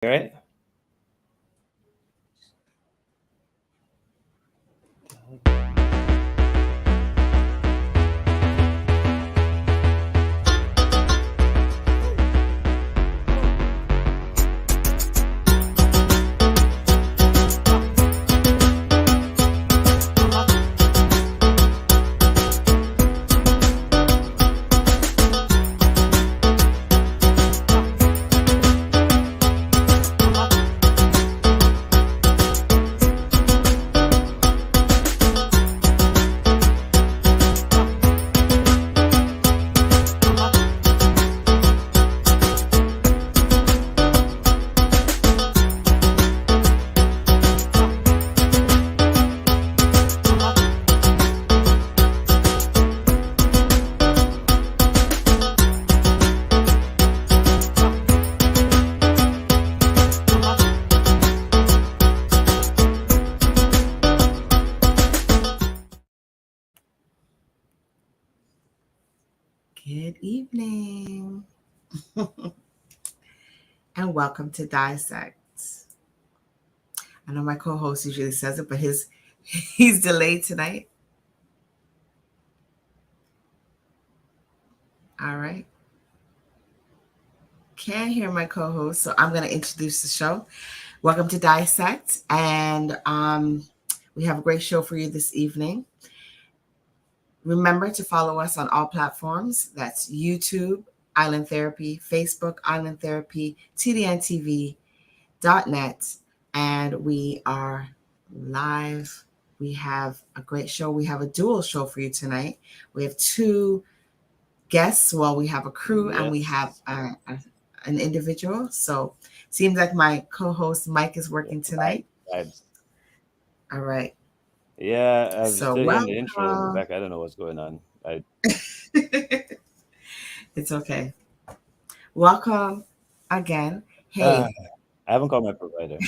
Right? Good evening, and welcome to Dissect. I know my co-host usually says it, but he's delayed tonight. All right. Can't hear my co-host, so I'm going to introduce the show. Welcome to Dissect, and we have a great show for you this evening. Remember to follow us on all platforms. That's YouTube, Island Therapy, Facebook, Island Therapy, TDNTV.net, and we are live. We have a great show. We have a dual show for you tonight. We have two guests. Well, we have a crew and we have an individual. So seems like my co-host Mike is working tonight. Vibes. All right. Yeah, I'm So still hearing the intro in the welcome. back. I don't know what's going on. It's okay. Welcome again. Hey, I haven't called my provider.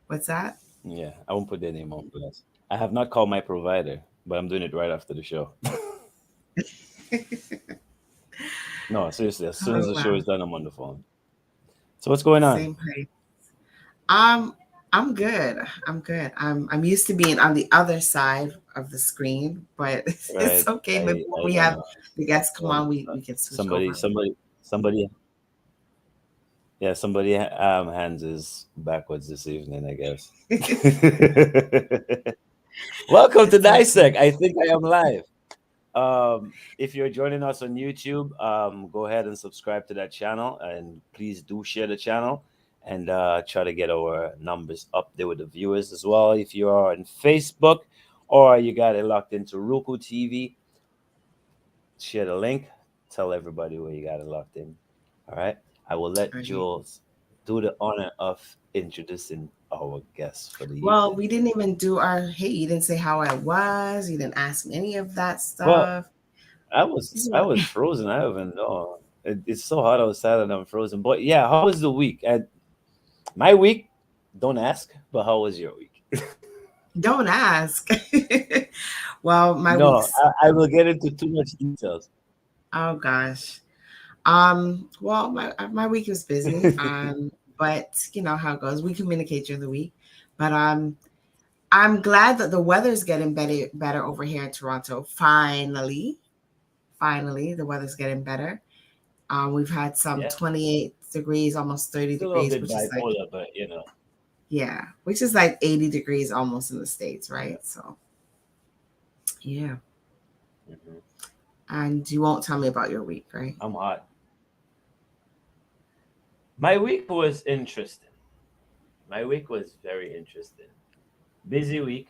what's that? Yeah, I won't put their name on blast. I have not called my provider, but I'm doing it right after the show. No, seriously, as soon as Oh, the show wow. is done, I'm on the phone. So what's going on? Same place. Um, I'm good. I'm good. I'm used to being on the other side of the screen, but it's Right. okay. Maybe when we I have know. the guests come Um, on, we can switch somebody, over. somebody, somebody. Yeah, somebody hands is backwards this evening, I guess. Welcome to It's okay. Dissect. I think I am live. If you're joining us on YouTube, go ahead and subscribe to that channel, and please do share the channel and try to get our numbers up there with the viewers as well. If you are on Facebook or you got it locked into Roku TV, share the link. Tell everybody where you got it locked in. All right. I will let Right. Jules do the honor of introducing our guests for the Well, evening. we didn't even do our hey, you didn't say how I was, you didn't ask me any of that Well, stuff. I was frozen. I haven't know. It's so hot outside and I'm frozen. But yeah, how was the week? My week, don't ask, but how was your week? Don't ask. Well, my No, week's I will get into too much details. oh gosh. Well, my week was busy. But you know how it goes. We communicate during the week. But I'm glad that the weather's getting better over here in Toronto. Finally. Finally, the weather's getting better. We've had some Yeah, 28 degrees, almost 30 it's a little degrees, bit which is like, bipolar, but you know. yeah, which is like 80 degrees almost in the States, right? So, yeah. Mhm. And you won't tell me about your week, right? I'm hot. My week was interesting. My week was very interesting. Busy week.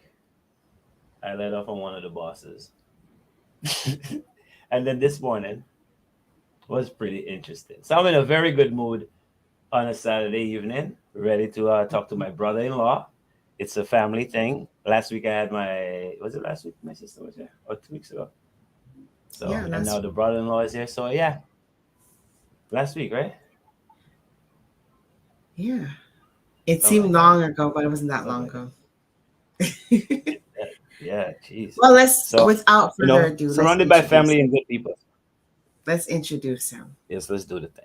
I let off on one of the bosses. And then this morning was pretty interesting. So I'm in a very good mood on a Saturday evening, ready to talk to my brother-in-law. It's a family thing. Last week I had was it last week? My sister was here, or 2 weeks ago. Yeah, So, and now the brother-in-law is here. So yeah, last week, right? yeah. It Something seemed like that. long ago, but it wasn't that Something long like that. ago. Yeah, jeez. Well, let's, So, without further ado, let's surrounded by introduce family him. and good people. Let's introduce him. Yes, let's do the thing.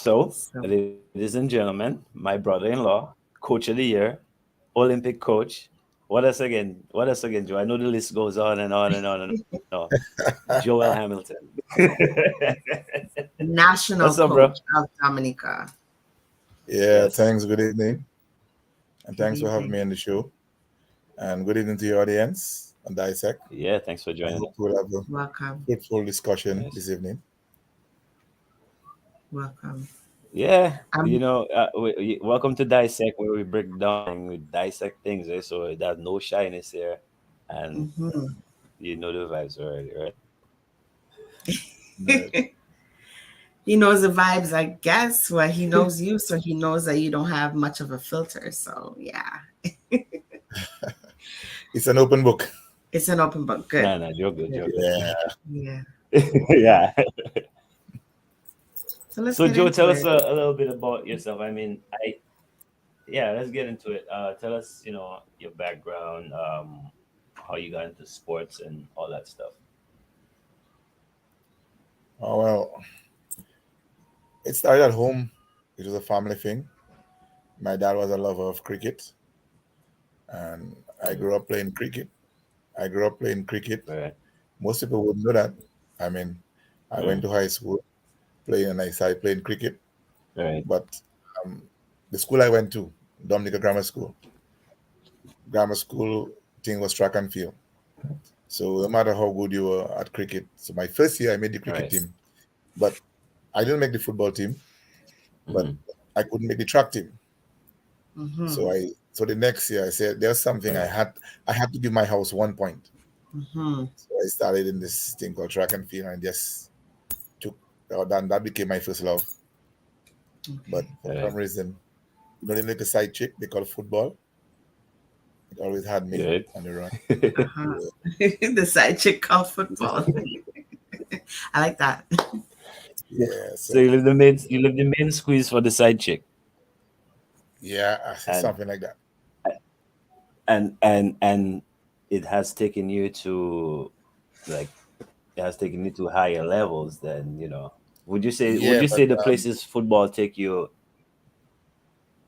So, So ladies and gentlemen, my brother-in-law, coach of the year, Olympic coach. What else again? What else again, Joe? I know the list goes on and on and on and on. Joel Hamilton. What's up, national bro? coach of Dominica. Yeah, Yes. thanks. Good evening. And Good thanks for having me evening. on the show. And good evening to your audience on Dissect. Yeah, thanks for I joining hope us. we'll have a Welcome. fruitful discussion Yes. this evening. Welcome. Yeah, Um, welcome to Dissect, where we break down and we dissect things. So there's no shyness here, and mhm. you know the vibes already, right? Right. He knows the vibes, I guess. Well, he knows you, so he knows that you don't have much of a filter. So yeah, It's an open book. it's an open book. Good. Nah, you're good. Good. You're good. Yeah. Yeah. Yeah. So let's So get Joe, into tell us it. a little bit about yourself. I mean, yeah, let's get into it. Tell us, your background, how you got into sports and all that stuff. Oh, well, it started at home. It was a family thing. My dad was a lover of cricket, and I Mm. grew up playing cricket. I grew up playing cricket. Right. Most people wouldn't know that. I mean, I went Mm. to high school playing, and I started playing cricket. Right. But um, the school I went to, Dominica Grammar School thing was track and field. So no matter how good you were at cricket, so my first year I made the cricket Right. team, but I didn't make the football team, but Mm-hmm. I couldn't make the track team. Mm-hmm. So the next year I said there's something Right. I had to give my house 1 point. Mm-hmm. So I started in this thing called track and field and just took that became my first love. But Okay. for Right. some reason, the little side chick they call football, it always had me Good. on the run. Uh-huh. Yeah, The side chick called football. I like that. yeah. So you live the main squeeze for the side chick, Yeah, and something like that. and it has taken you to, like, it has taken you to higher levels than, would Yeah, you but say the places football take you?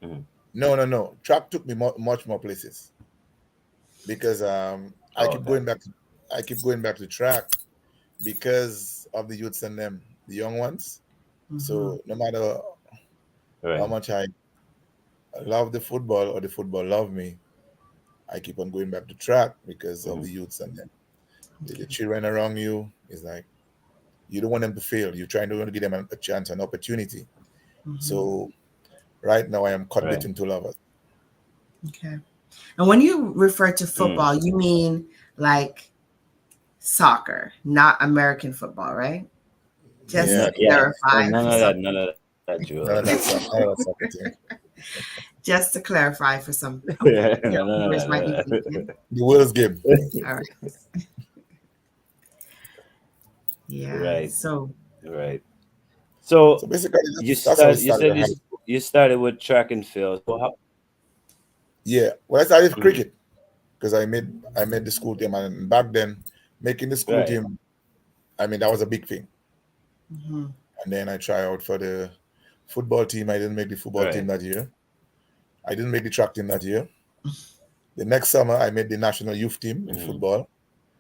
Mhm. no. Track took me much more places because Oh, okay. I keep going back to track because of the youths and them, the young ones. Mm-hmm. So no matter how Right. much I love the football or the football love me, I keep on going back to track because of Mhm. the youths and them. The Okay. children around you is like you don't want them to fail. You're trying to give them a chance, an opportunity. Mm-hmm. So right now I am cut Right. between two lovers. Okay. And when you refer to Mm. football, you mean like soccer, not American football, right? Just Yeah, to No, correct. yeah. clarify for some None of that, Joe. None of that soccer thing. just to clarify for some viewers might be No. thinking. The world's game. All right. Yeah. Right. So Right. So So basically, you that's how it start. You started said at high school. you started with track and field. So how? Yeah, well, I started with Mhm. cricket because I made the school team, and back then, making the school Right. team, I mean, that was a big thing. mhm. And then I try out for the football team. I didn't make the football Right. team that year. I didn't make the track team that year. The next summer, I made the national youth team in Mhm. football,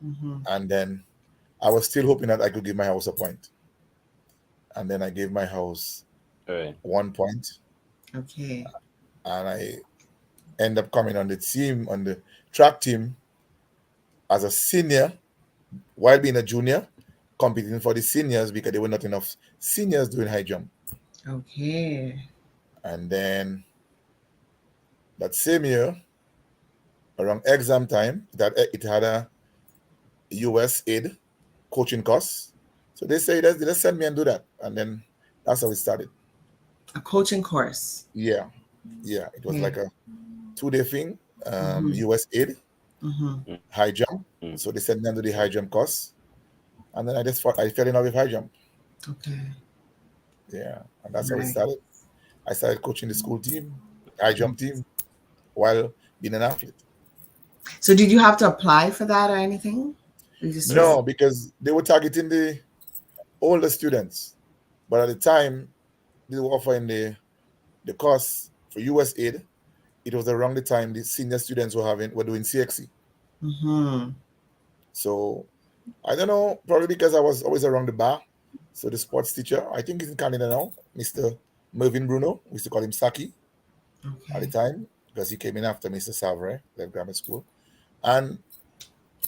Mhm. and then I was still hoping that I could give my house a point. And then I gave my house Right. 1 point, Okay. and I end up coming on the team on the track team as a senior while being a junior, competing for the seniors because there were not enough seniors doing high jump. Okay. And then that same year, around exam time, it had a US aid coaching course. So they say let's send me and do that. And then that's how it started. A coaching course. Yeah. Yeah. It was Okay. like a 2 day thing, Mhm. US aid, Mhm. high jump. Mm. So they sent me and do the high jump course. And then I fell in love with high jump. Okay. Yeah. And that's how it Right. started. I started coaching the school team, high jump team, while being an athlete. So did you have to apply for that or anything? You just was No, because they were targeting the older students. But at the time, they were offering the course for US aid, it was around the time the senior students were doing CXC. Mm-hmm. So I don't know, probably because I was always around the bar. So the sports teacher, I think he's in Canada now, Mr. Mervyn Bruno, we used to call him Saki at the Okay. time, because he came in after Mr. Savre, left grammar school. And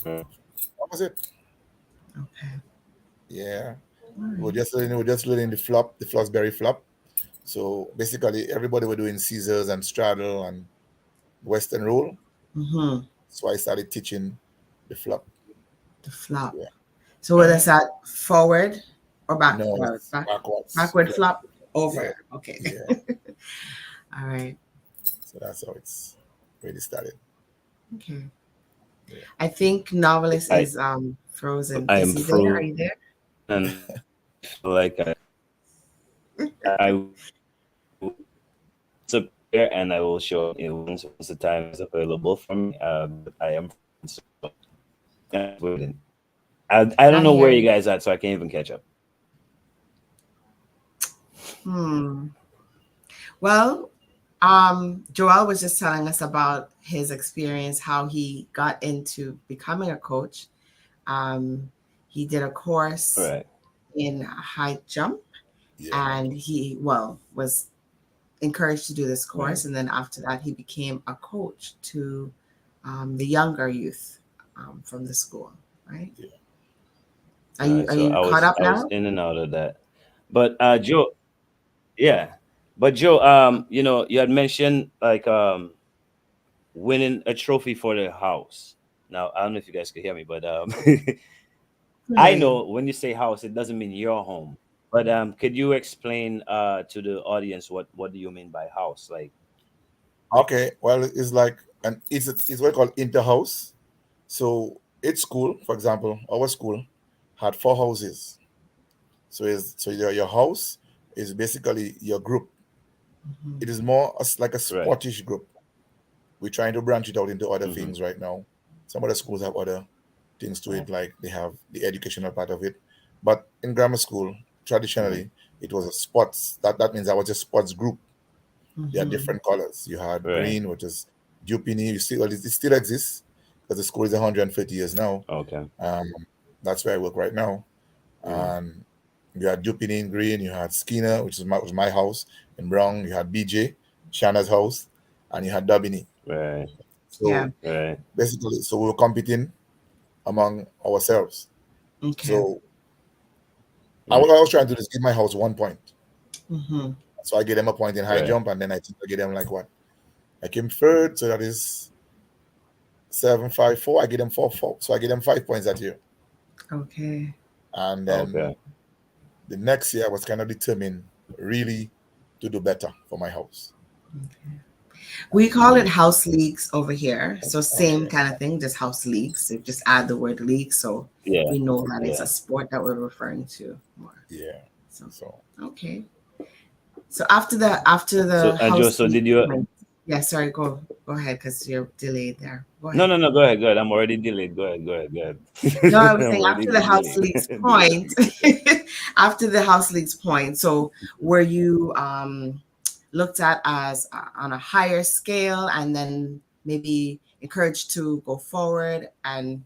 what was it? Okay. Yeah. All We right. were just learning the Flossberry flop. So basically everybody were doing scissors and straddle and Western roll. Mm-hmm. So I started teaching the flop. The flop. Yeah. So what is that? Forward or back? No, Or it's back? backwards. Backward Flop. flop Yeah. over. Okay. Yeah. All right. So that's how it's really started. Okay. Yeah. I think novelist I is frozen. I Is am he there? Are you frozen there? and I feel like I will disappear and I will show up once the time is available for me. But I am frozen, so I'm just waiting. I don't I know hear where you you. guys at, so I can't even catch up. Hmm. Well, Joel was just telling us about his experience, how he got into becoming a coach. Um, he did a course Right. in high jump, Yeah. and he, well, was encouraged to do this Right. course. And then after that, he became a coach to the younger youth from the school, right? Yeah. Are All you right. are So you caught up I was now? in and out of that. But Joe, yeah. But Joe, you had mentioned like winning a trophy for the house. Now I don't know if you guys could hear me, but I hear I you. know when you say house, it doesn't mean your home. But could you explain to the audience what do you mean by house? Like, Okay. Well, it's like it's what we call inter-house. So each school, for example, our school had four houses. So your house is basically your group. Mhm. It is more like a right. sportish group. We're trying to branch it out into other Mm-hmm. things right now. Some other schools have other things to it, like they have the educational part of it. But in grammar school, Mm-hmm. traditionally, it was a sports. That means I was a sports group. There are Mhm. different colors. You had Right. green, which is Jupini. It still exists because the school is 150 years now. Okay. Um, that's where I work right now. Mm. And you had Jupini in green. You had Skinner, which was my house in brown. You had BJ, Shanna's house, and you had Dabini. Right. Yeah. So Right. basically, so we were competing among ourselves. Okay. So Mm. what I was trying to do is give my house 1 point. Mhm. So I gave them a point in high Right. jump, and then I think I gave them like what? I came third, so that is 754. I gave them 4-4. So I gave them 5 points that year. Okay. And then Okay. the next year I was kind of determined really to do better for my house. We And call it house leagues over here. So same okay. kind of thing, just house leagues. So just add the word league, so Yeah. we know that it's Yeah. a sport that we're referring to more. Yeah. So So okay. So after the So Joe, house so league did you? point, yeah. Sorry, go ahead because you're delayed there. Go No, ahead. no, no. Go ahead. Go ahead. I'm already delayed. Go ahead. Go ahead. Go No, I ahead. was I'm saying already after the house delayed. leagues delayed. point, after the house leagues point. So were you looked at as on a higher scale, and then maybe encouraged to go forward and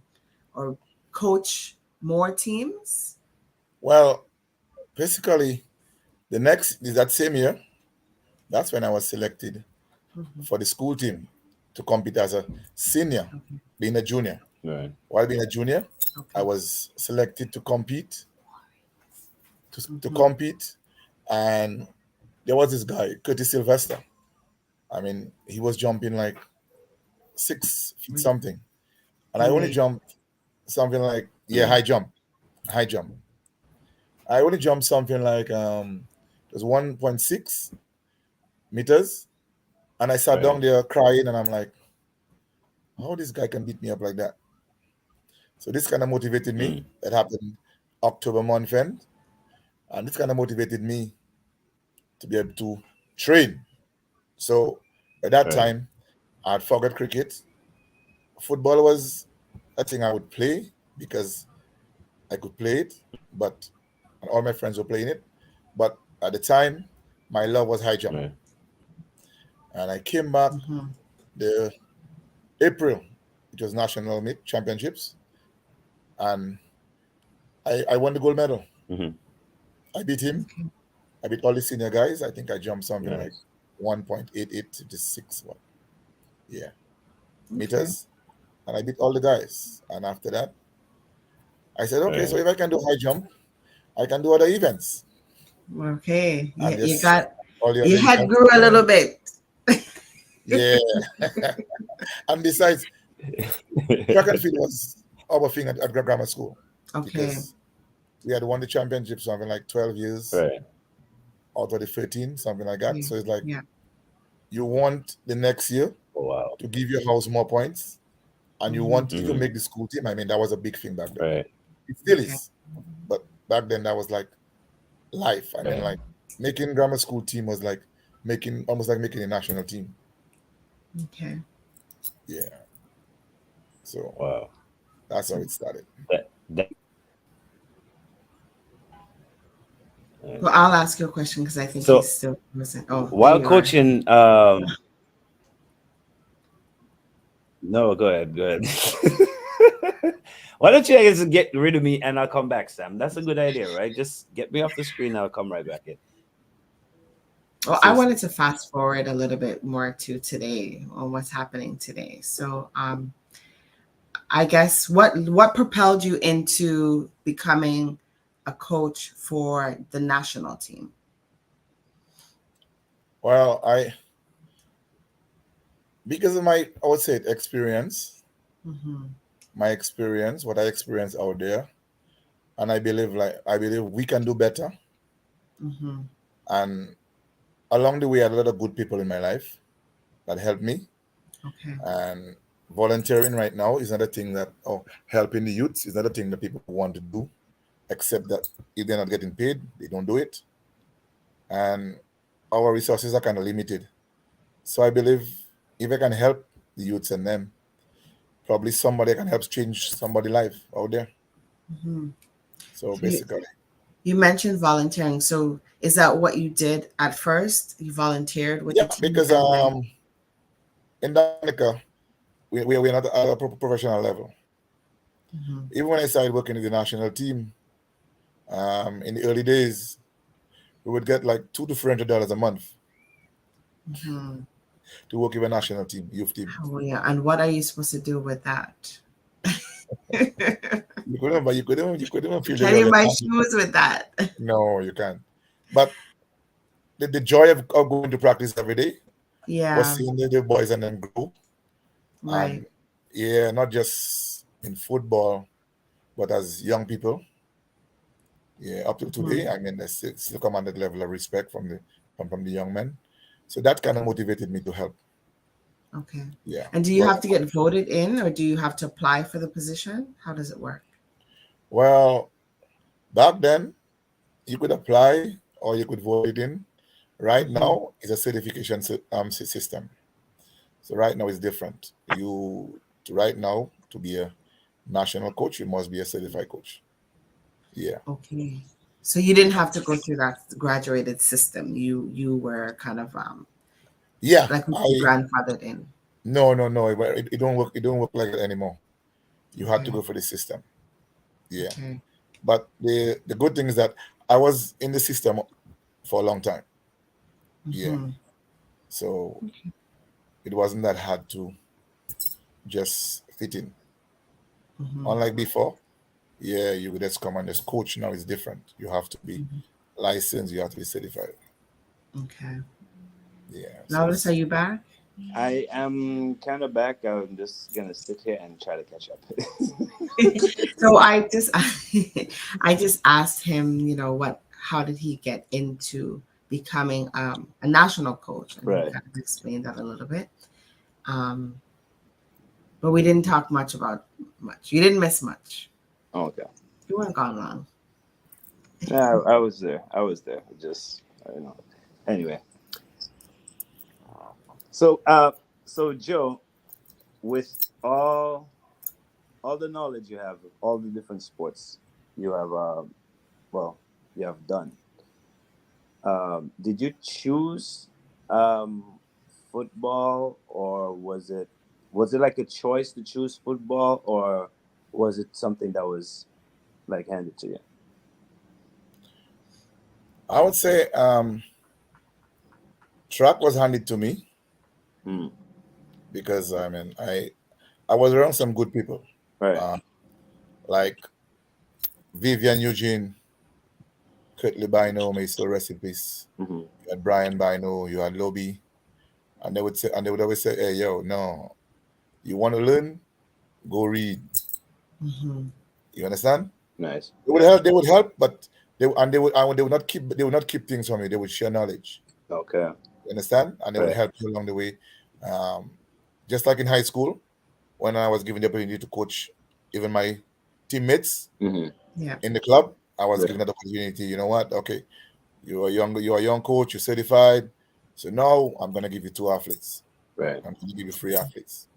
or coach more teams? well, basically the next is that same year, that's when I was selected Mhm. for the school team to compete as a senior, Okay. being a junior. Right. While being a junior, I Okay. was selected to compete to Hmm. compete, and there was this guy, Curtis Sylvester. I mean, he was jumping like 6 feet something, and I only Really? jumped something like Mm. high jump. I only jumped something like it was 1.6 meters, and I sat Right. down there crying, and I'm like, how this guy can beat me up like that? So this kind of motivated me. Mm. That happened October month end, and this kind of motivated me to be able to train. So at that Right. time, I had forgot cricket. Football was a thing I would play because I could play it, but and all my friends were playing it. But at the time, my love was high jump. Right. And I came back Mm-hmm. the April, it was national meet championships, and I won the gold medal. Mm-hmm. I beat him. Okay. I beat all the senior guys. I think I jumped something like Nice. 1.88 what? Yeah, Okay. meters, and I beat all the guys. And after that, I said, okay, so Right. if I can do high jump, I can do other events. Okay. And You just got all the other your head events. grew a little bit. Yeah. And besides, track and field was our thing at grammar school Okay. because we had won the championship something like 12 years Right. out of the 13, something like that. Yeah. So it's like Yeah. you want the next year Oh, wow. to give your house more points and you Mm-hmm. want to Mm-hmm. make the school team. I mean, that was a big thing back then. Right. It still Okay. is. But back then, that was like life. I mean, Right. like making grammar school team was like making almost like making a national team. Okay. Yeah. So Wow. that's how it started. That Well, I'll ask you a question because I think he's so still listening. Oh, there while you are. coaching, no, go ahead, go ahead. Why don't you guys get rid of me and I'll come back, Sam? That's a good idea, right? Just get me off the screen, I'll come right back in. Well, I So wanted to fast forward a little bit more to today on what's happening today. So, I guess what propelled you into becoming a coach for the national team? Well, because of my, I would say, experience, Mm-hmm. my experience, what I experienced out there, and I believe we can do better. Mm-hmm. And along the way, I had a lot of good people in my life that helped me. Okay. And volunteering right now is not a thing that, helping the youths is not a thing that people want to do, except that if they're not getting paid, they don't do it. And our resources are kind of limited. So I believe if I can help the youths and them, probably somebody can help change somebody's life out there. Mm-hmm. So So basically, you mentioned volunteering. So is that what you did at first? You volunteered with the yeah, team, because and then in Dominica, we're not at a professional level. mm-hmm. Even when I started working in the national team, in the early days, we would get like $200 to $300 a month Mm-hmm. to work with a national team, youth team. Oh yeah. And what are you supposed to do with that? You couldn't even feel the Can way you your buy hand. shoes with that? No, you can't. But the joy of going to practice every day was Yeah. seeing the boys and them grow. Right. And yeah, not just in football, but as young people. Yeah, up to Mm-hmm. today, I mean, there's still commanded level of respect from the young men. So that kind of motivated me to help. Okay. Yeah. And do you Well, have to get voted in or do you have to apply for the position? How does it work? well, back then you could apply or you could vote it in. Right Mm-hmm. now is a certification system. So right now it's different. Right now to be a national coach, you must be a certified coach. Yeah. Okay. So you didn't have to go through that graduated system. You were kind of Yeah. like I grandfathered in. no. It don't work. It don't work like that anymore. You had to Okay. go for the system. Yeah. Okay. But the good thing is that I was in the system for a long time. Yeah. Mm-hmm. So it wasn't that hard to just fit in. Mm-hmm. Unlike before, yeah, you could just come and just coach. Now it's different. You have to be Mm-hmm. licensed, you have to be certified. Okay. Yeah. So Notice, are it's you back? I am kind of back. I'm just gonna sit here and try to catch up. So I just asked him, how did he get into becoming a national coach, and he Right. kind of explained that a little bit. Um, but we didn't talk much about much. You didn't miss much. Okay. You weren't gone long. Yeah, I was there. I was there. Just Anyway, so so Joe, with all the knowledge you have, all the different sports you have, well, you have done. Did you choose um, football, or was it like a choice to choose football, or was it something that was like handed to you? I would say track was handed to me Hmm. because I was around some good people, Right. uh, like Vivian Eugene, Kurt Bino, may still rest in peace. Hmm. You had Brian Bino, you had Lobby, and they would always say, "Hey, yo, no, you want to learn? Go read." Mm-hmm. You understand? Nice. They would Yeah. help. They would help, but they would not keep. They would not keep things from you. They would share knowledge. Okay. You understand? And they would Right. help you along the way. Um, just like in high school, when I was given the opportunity to coach even my teammates Hmm. Yeah. in the club, I was Right. given that opportunity. You know what? Okay, you're a young coach, you're certified. So now I'm gonna give you two athletes. Right. I'm gonna give you three athletes.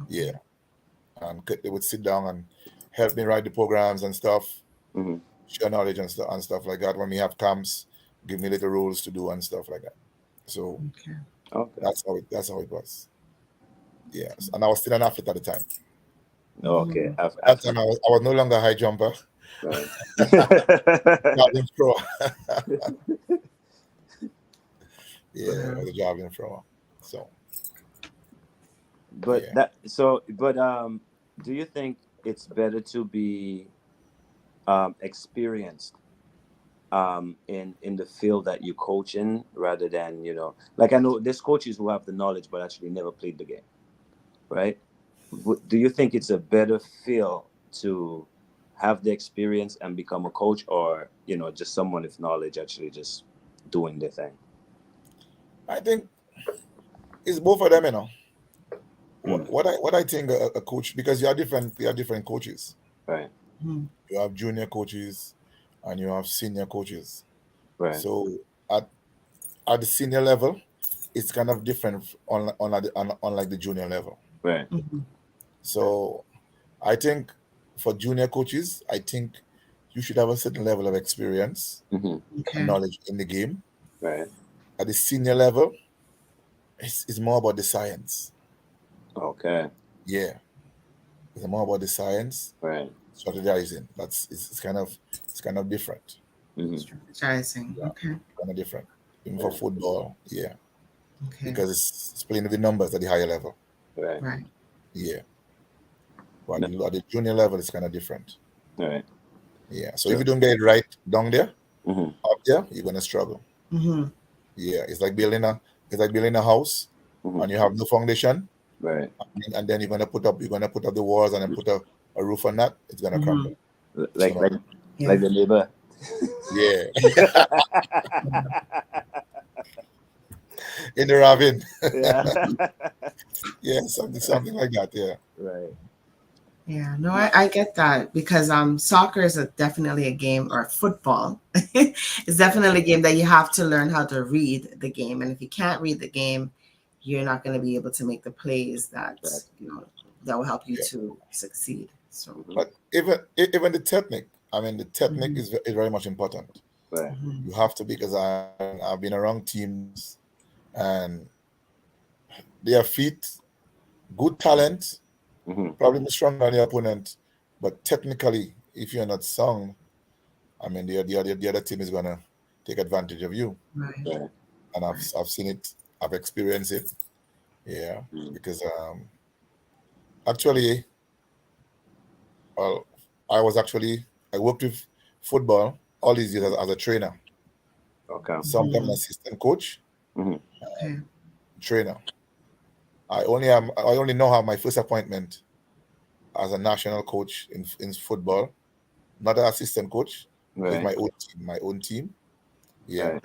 Okay. Yeah. And they would sit down and help me write the programs and stuff, Hmm. share knowledge and stuff like that. When we have camps, give me little rules to do and stuff like that. So Okay. Okay. that's how it was. Yes. And I was still an athlete at the time. Okay. Mm-hmm. That After. time I was no longer a high jumper, Right. javelin thrower. Yeah, I Wow. was a javelin thrower. So but yeah. that so but do you think it's better to be experienced in the field that you coach in, rather than, like, I know there's coaches who have the knowledge but actually never played the game, right? Do you think it's a better feel to have the experience and become a coach, or just someone with knowledge actually just doing their thing? I think it's both of them, you know. Mm. What I think a coach, because you are different coaches. Right. Mm-hmm. You have junior coaches and you have senior coaches. Right. So at at the senior level, it's kind of different on like the junior level. Right. Mm-hmm. So I think for junior coaches, I think you should have a certain level of experience Hmm. and Okay. knowledge in the game. Right. At the senior level, it's more about the science. Okay. Yeah, it's more about the science, Right. strategizing. It's kind of different. Hmm. Strategizing. Yeah, Okay. kind of different. Even for Right. football, yeah, Okay. because it's playing with the numbers at the higher level. Right. Right. Yeah, but No. at the junior level, it's kind of different. Right. Yeah, so if So. you don't get it right down there, Hmm. up there, you're gonna struggle. Mm-hmm. Yeah, it's like building a house, Hmm. and you have no foundation, Right. and then you're gonna put up the walls and then put a roof on that. It's gonna Mm-hmm. crumble. Like So like Yeah. like the neighbor. yeah, in the ravine. Yeah. Yeah, something like that. Yeah, Right. Yeah, no, I get that because soccer is definitely a game, or football. It's definitely a game that you have to learn how to read the game. And if you can't read the game, you're not going to be able to make the plays that, Right. that will help you yeah. to succeed. So Hmm. But even the technique. I mean, the technique mhm, is very much important. Right. mhm, You have to, because I've been around teams and their feet, good talent, Hmm. probably stronger than the opponent, but technically, if you're not sound, I mean, the other team is gonna take advantage of you. right, Right. And I've right. I've seen it, I've experienced it. Yeah, Mm. because actually, well, I worked with football all these years as a trainer, Okay. sometimes Mhm, assistant coach, Hmm. okay. trainer. I only know how my first appointment as a national coach in football, not an assistant coach, with Right. my own team. Yeah, Right.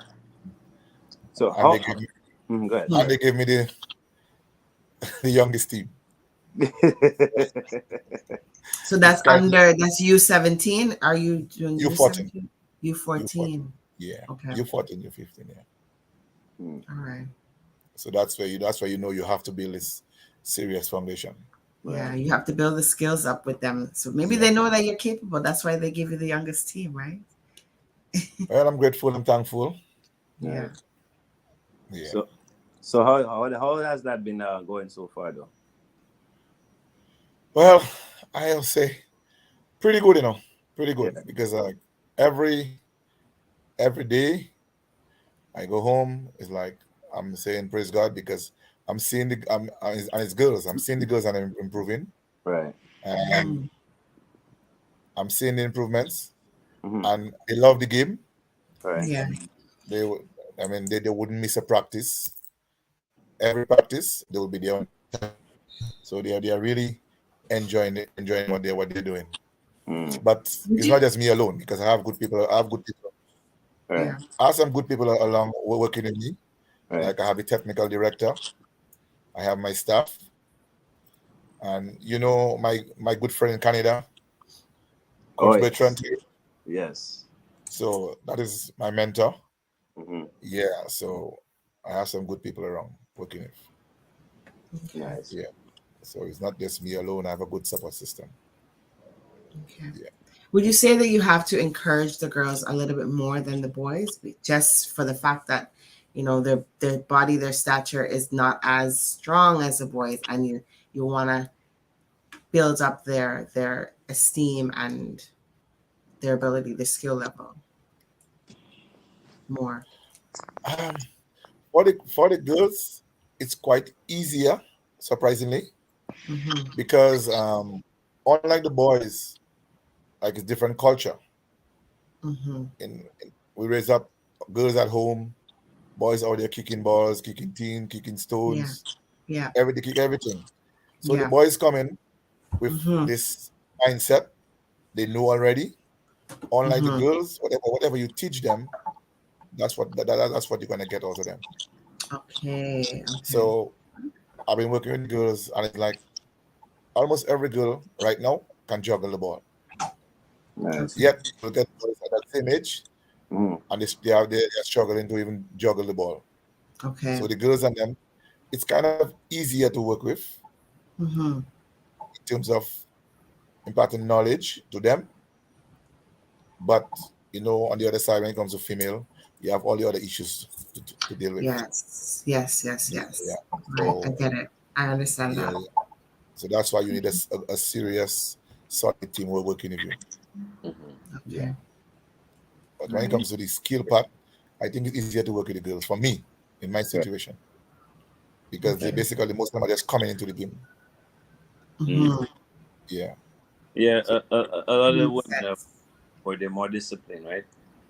So and how? they gave me Go ahead. and Hmm. they gave me the youngest team, Sorry. So it's kind of that's U17. Are you doing U14, U17? U14, U14. yeah, Okay. U14, U15, yeah. Mm. All right. So that's where you know you have to build this serious foundation. Yeah, Right. you have to build the skills up with them. So maybe Yeah. they know that you're capable. That's why they give you the youngest team, right? Well, I'm grateful. I'm thankful. Yeah. Yeah. So how has that been going so far though? Well, I'll say pretty good, pretty Yeah. good because every every day I go home, it's like I'm saying praise God because I'm seeing and it's girls. I'm seeing the girls and I'm improving, Right. and Mm. I'm seeing the improvements, Hmm. and they love the game. Right. Yeah. They, I mean, they wouldn't miss a practice. Every practice, they will be there on time. So they are really enjoying what they're doing. Mm. But Would it's you? not just me alone because I have good people. I have good people. Right. Yeah. I have some good people along working with me. Right. Like I have a technical director. I have my staff, and my good friend in Canada, Oh Coach Bertrand. yes. Yes. So that is my mentor. Hmm. Yeah. So I have some good people around working with. Okay. Nice. Yeah. So it's not just me alone. I have a good support system. Okay. Yeah. Would you say that you have to encourage the girls a little bit more than the boys, just for the fact that, their body, their stature is not as strong as the boys, and you want to build up their esteem and their ability, the skill level more? Um, for the girls, it's quite easier, surprisingly, Mm-hmm. because unlike the boys, like it's different culture. Mm-hmm. We raise up girls at home, boys out there kicking balls, kicking tin, kicking Yeah. stones, Yeah. they kick everything. So the Yeah. boys come in with Mm-hmm. this mindset they know already. Unlike the Mm-hmm. girls, whatever you teach them, that's what you're gonna get out of them. Okay. Okay. So I've been working with the girls, and it's like almost every girl right now can juggle the ball. Nice. Okay. Yet look at boys at that same age, Hmm. and they're struggling to even juggle the ball. Okay. So the girls and them, it's kind of easier to work with Mm-hmm. in terms of imparting knowledge to them. But on the other side, when it comes to female, you have all the other issues to deal with. Yes. Yes. Yes. Yeah. Yes. Right. I So get it. I understand yeah, that. yeah. So that's why you need a serious, solid team working with you. Hmm. Yeah. Okay. But All when it right. comes to the skill part, I think it's easier to work with the girls for me in my Right. situation because they Okay. basically most of them are just coming into the game. Mm. Mm-hmm. Yeah. Yeah. So A lot of Makes women are, sense. or they're more disciplined, right?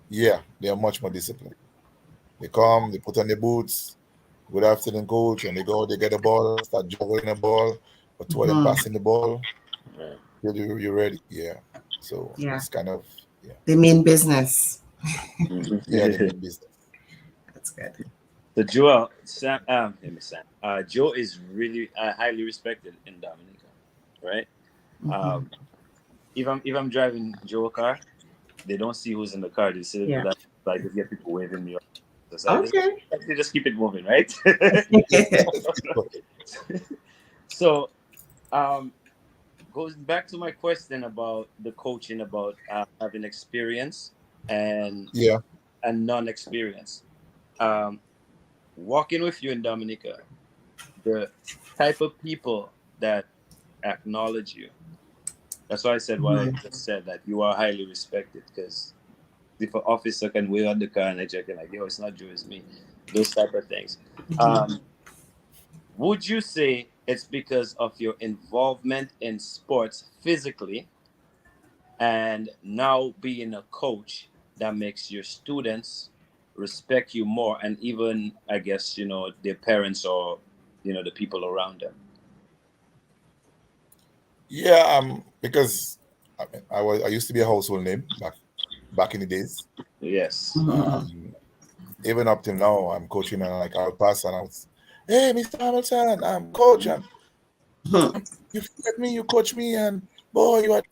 yeah, they are much more disciplined. They come, they put on their boots. Good afternoon, coach, and they go, they get the ball, start juggling the ball, or two of them Mm-hmm. passing the ball. Right. You're ready. Yeah. So Yeah. it's kind of They mean business. yeah, they Mhm. mean business. That's good. So Joel, Sam, let me Sam. Joe is really highly respected in Dominica, right? Mm-hmm. Um, if I'm driving Joe a car, they don't see who's in the car. They see Yeah. that like just get people waving me off. So Okay. they just keep it moving, right? It's okay. So um, goes back to my question about the coaching about having experience and Yeah. non-experience. Um, Walking with you in Dominica, the type of people that acknowledge you. That's why I said what I Mhm. just said, that you are highly respected, because if an officer can wave at the car and I check it like, yo, it's not Joe, it's me. Those type of things. Mhm. Um, would you say it's because of your involvement in sports physically and now being a coach that makes your students respect you more, and even, I guess, their parents or the people around them? Yeah. Because I used to be a household name back in the days. Yes. Mhm. Um, Even up till now, I'm coaching and like I'll pass and hey, Mr. Hamilton, I'm coach and Mhm. you forget me, you coach me, and boy, you are.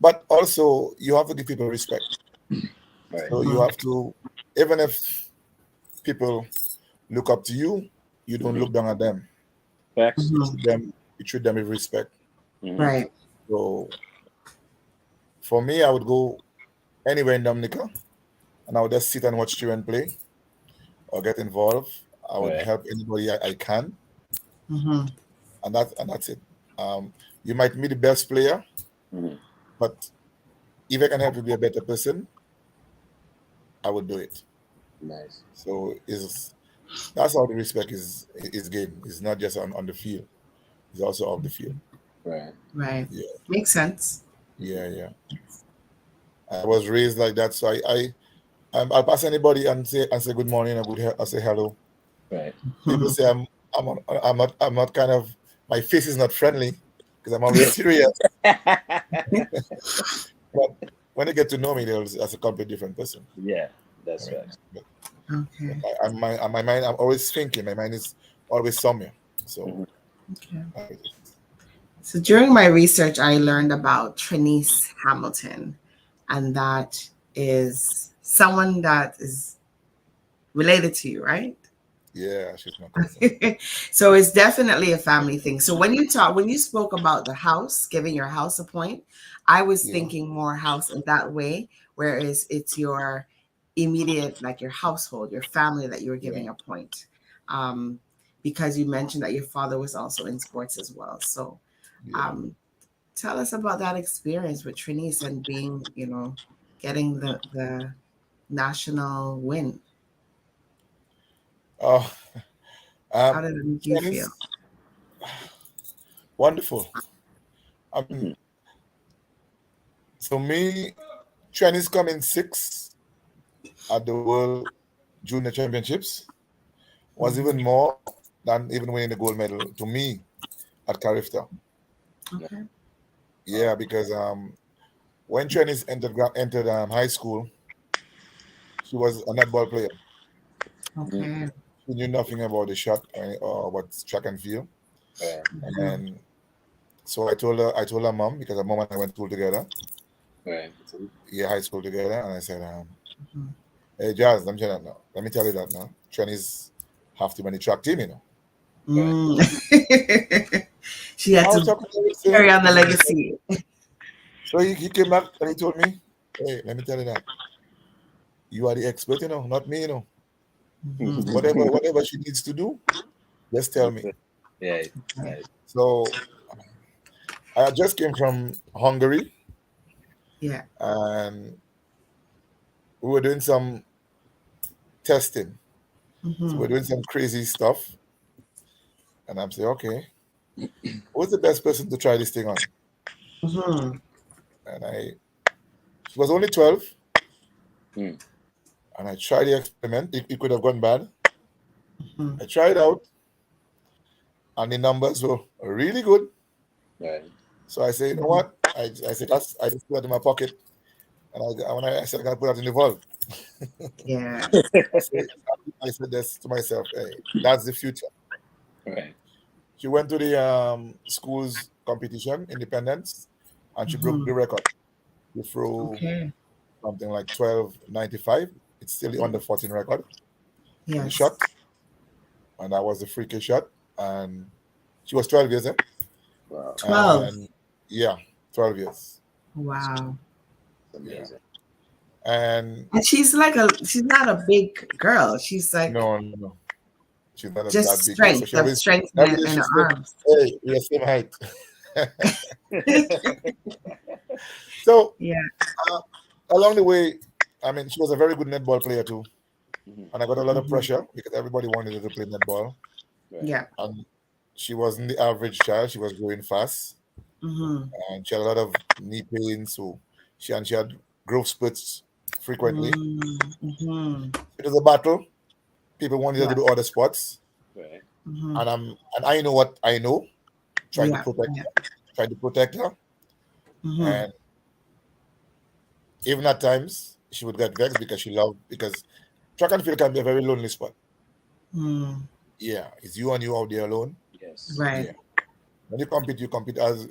But also, you have to give people respect. Right. So you Mhm. have to, even if people look up to you, you don't Hmm. look down at them. Facts. You Mhm. treat them, you treat them with respect. Hmm. Right. So for me, I would go anywhere in Dominica and I would just sit and watch children play. or get involved. I would Right. help anybody I can, Mm-hmm. and that's it. You might be the best player, Mhm. but if I can help you be a better person, I would do it. Nice. So is that's how the respect is gained. It's not just on the field; it's also off the field. Right. Right. Yeah, Makes sense. yeah, yeah. I was raised like that, so I'll pass anybody and say good morning or I say hello. Right. People say I'm not kind of my face is not friendly because I'm always serious. But when they get to know me, they'll as a completely different person. Yeah, that's Right? right. But Okay. my mind, I'm always thinking. My mind is always somewhere. So Mhm. Okay. that is it. So during my research, I learned about Trinice Hamilton, and that is someone that is related to you, right? Yeah, she's my cousin. So it's definitely a family thing. So when you spoke about the house, giving your house a point, I was Yeah, thinking more house in that way, whereas it's your immediate, like your household, your family that you were yeah, giving a point. Um, because you mentioned that your father was also in sports as well. So yeah. um, tell us about that experience with Trinice and being, getting the national win. Oh, How did it make you feel? Chinese, wonderful. I mean, Mhm. so me, Chinese coming sixth at the World Junior Championships was Mhm. even more than even winning the gold medal to me at Carifta. Okay. Yeah, because when Chinese entered high school, she was a netball player. Mhm. Okay. She knew nothing about the shot or what track and field. Right. Mhm. And so I told her mom because her mom and I went to school together, Right. yeah, high school together, and I said, Mhm. hey, Jazz, let me tell you that now. Let me tell you that now. Chinese have to be on the track team, you know. Right. Mm. She had I was to talking to him, carry saying, on the legacy. so he came back and he told me, hey, let me tell you that you are the expert, you know, not me, you know. Mhm. Whatever she needs to do, just tell me. Yeah. Okay. Nice. So I just came from Hungary Yeah. and we were doing some testing. So we're Mhm. doing some crazy stuff. And I'm saying, okay, who's the best person to try this thing on? Mhm. And she was only 12. Mm. And I tried the experiment. It could have gone bad. Mhm. I tried out and the numbers were really good. Right. So I say, you know Mhm. what? I said, I just put that in my pocket. And I said, I got to put that in the vault. Yeah. So I said this to myself, hey, that's the future. Right. She went to the school's competition, independence, and she broke Mhm. the record. She threw Okay. something like 12.95. It's still the under 14 record in the Yes. shot. And that was the free kick shot. And she was 12 years, eh? Wow. 12. And yeah, 12 years. That's Wow. Yeah. amazing. And And she's not a big girl. She's like no, no, no. She's not that just big girl. So strength, she the always, strength every day in she her said, arms. hey, we are same height. So Yeah. uh, along the way, I mean, she was a very good netball player too. Mhm. And I got a lot of Mhm. pressure because everybody wanted her to play netball. Right. Yeah. And she wasn't the average child. She was growing fast. Mhm. And she had a lot of knee pain. So she had growth spurts frequently. Mhm. It was a battle. People wanted her to Yeah. do other sports. Right. Mhm. And I know what I know, Yeah. Yeah. trying to protect her. Mhm. And even at times she would get vexed because track and field can be a very lonely sport. Mm. Yeah, it's you and you out there alone. Yes. Right. Yeah. When you compete as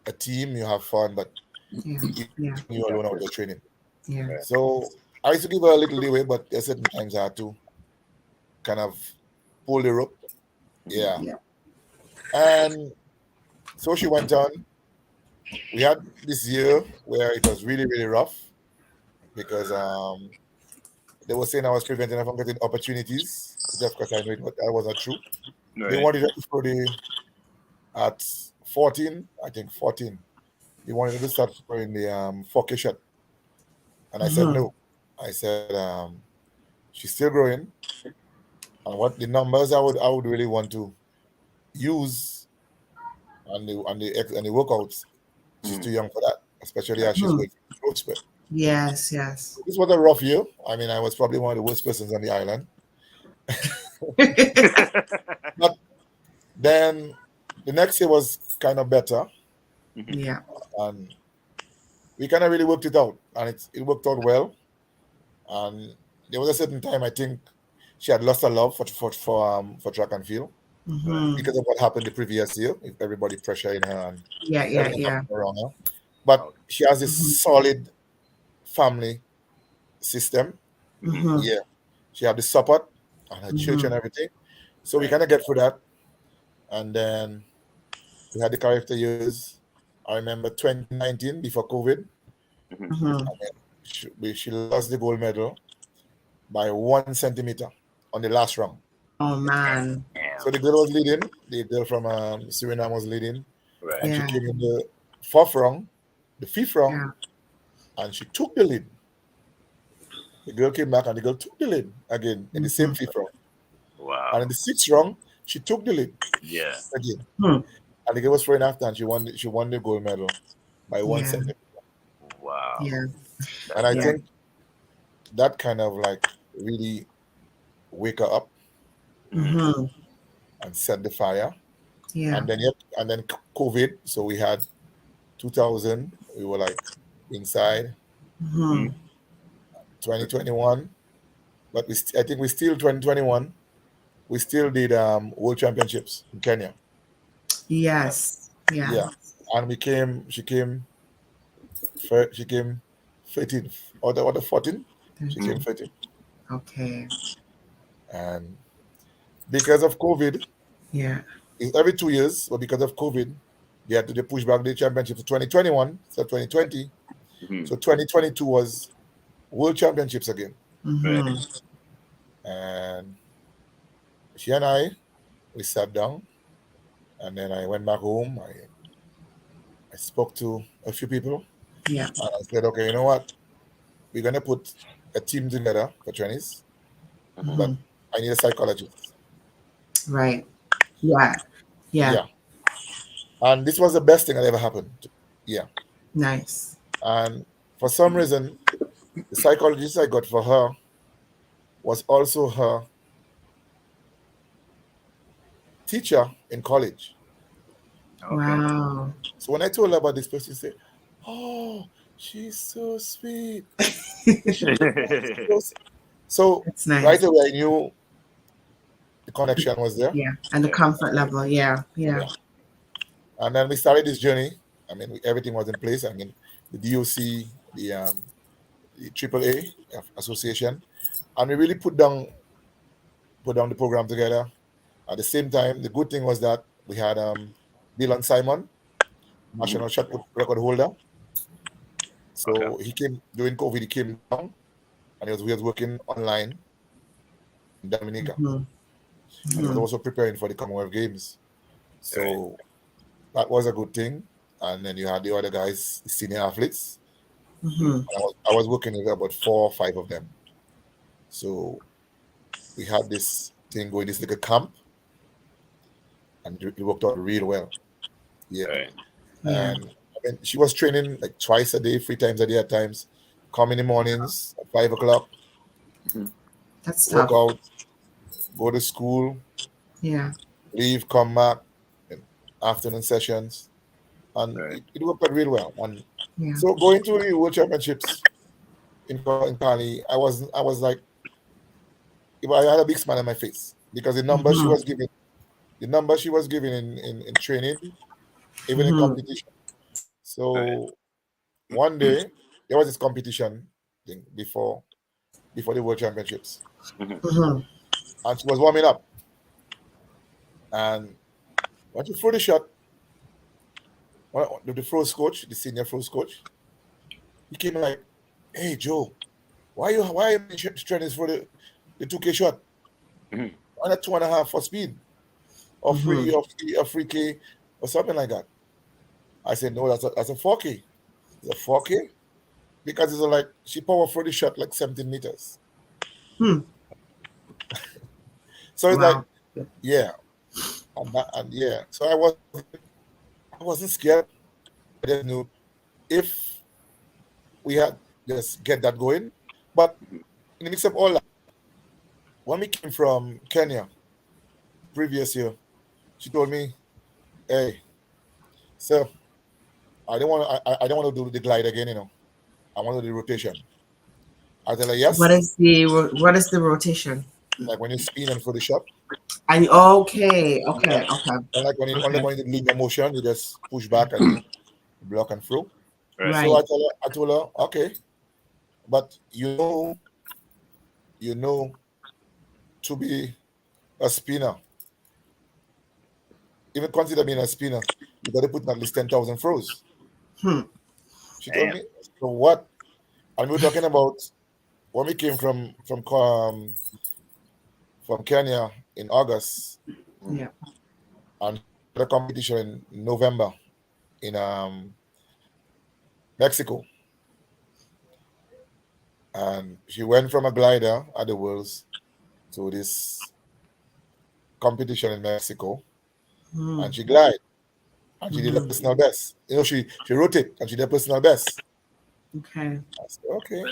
a team, you have fun, but Yeah. Yeah. it's you alone out there training. Yeah. Right. So I used to give her a little leeway, but there are certain times I had to kind of pull the rope. Mhm. Yeah. Yeah. And so she went on. We had this year where it was really, really rough because they were saying I was preventing her from getting opportunities, which of course I know that was not true. They Right. wanted her to throw at 14, I think 14. They wanted her to start throwing the 4K shot. And I said Mm-hmm. no. I said she's still growing. And what the numbers I would really want to use and the workouts, she's too young for that, especially as she's Mm-hmm. going through growth spurt. Yes, yes. This was a rough year. I mean, I was probably one of the worst persons on the island. But then the next year was kind of better, Yeah. and we kind of really worked it out, and it worked out well. And there was a certain time I think she had lost her love for track and field Right. Mm-hmm. because of what happened the previous year, with everybody pressuring her and Yeah, yeah, everything yeah. happening around her. But Okay. she has this Mm-hmm. solid family system. Mm-hmm. Yeah, she had the support and her church and Mm-hmm. everything. So we Right. kind of get through that, and then we had the character years. I remember 2019 before COVID. Mm-hmm. She lost the gold medal by 1 centimeter on the last round. Oh man. So Damn. the girl was leading. The girl from Suriname was leading, Right. and she Yeah, came in the fourth round, the fifth round, yeah. and she took the lead. The girl came back, and the girl took the lead again in the Mm-hmm. same fifth round. And Wow. in the sixth round, she took the lead Yeah. again. Hmm. And the girl was throwing after, and she won the gold medal by one Yeah, centimeter. Wow. yeah, And That's I yeah. think that kind of like really wake her up Mm-hmm. and set the fire. Yeah. And then COVID. So we had 2000. We were like inside Mm-hmm. 2021, but I think we still 2021. We still did World Championships in Kenya. Yes. Yeah. Yeah, and she came 13th or the 14th. She came Mm. 13th, Okay. and because of COVID, Yeah. it's every 2 years. But because of COVID, they push back the championship to 2021, so 2020. Mhm. So 2022 was World Championships again, Right. Mm-hmm. and she and we sat down, and then I went back home. I spoke to a few people, Yeah. and I said, okay, you know what? We're gonna put a team together for trainees, Mhm. but Mm-hmm. I need a psychologist. Right. Yeah. Yeah. Yeah, and this was the best thing that ever happened. Yeah, Nice. and for some reason, the psychologist I got for her was also her teacher in college. Okay. Wow. So when I told her about this person, she said, "Oh, she's so sweet." So, so That's right nice. away, I knew the connection was there. Yeah. And the Yeah. comfort level. Yeah. Yeah. Yeah, and then we started this journey. I mean, everything was in place. I mean, the DOC, the AAA association, and we really put down the program together. At the same time, the good thing was that we had Dylan Simon, Mhm. national shot record holder. Okay. So he came during COVID. He came down, and he was working online in Dominica, Mm-hmm. and he was Mm-hmm. also preparing for the Commonwealth Games. Right. So that was a good thing. And then you had the other guys, the senior athletes. Mhm. Mm-hmm. I was working with about 4 or 5 of them. So we had this thing going, this little camp, and it worked out real well. Yeah. Right. Yeah. And I mean, she was training like twice a day, 3 times a day at times. Come in the mornings at 5 o'clock, Mhm. That's work tough. out, go to school, Yeah. leave, come back, and afternoon sessions. And Right. it worked out real well. And Yeah. so going to the World Championships in Cali, I was like, I had a big smile on my face because Mm-hmm. the number she was giving in training, even in Mm-hmm. competition. Right. So one day there was this competition thing before the World Championships, Mhm. Mm-hmm. and she was warming up. And when she threw the shot, the throws coach, the senior throws coach, he came like, "Hey Joe, why are you training for the 2K shot? Mhm. Why not 2.5 for speed? Or Mm-hmm. or 3K or something like that. I said, no, that's a 4K. It's a 4K because it's like she power for the shot like 17 meters. Hmm. So it's like, Wow. yeah, and yeah. So I wasn't scared. I just knew if we had just get that going. But in the mix of all that, when we came from Kenya previous year, she told me, "Hey, so I don't want to do the glide again. I want to do the rotation." I tell her What yes, is the rotation? like when you spin and for the shot. And okay, Yeah. okay, okay, Unlike okay. when you linear motion, you just push back and you block and throw. Right. So Right. I told her, okay, but you know, to be a spinner, even consider being a spinner, you got to put in at least 10,000 throws. Hmm. She told Damn. me, so what? And we were talking about when we came from Kenya in August, Mhm. Yeah. and she had a competition in November in Mexico, and she went from a glider at the Worlds to this competition in Mexico, Hmm. and she glide and she did a Mm-hmm. personal best. She wrote it and she did a personal best. Okay. I said, okay.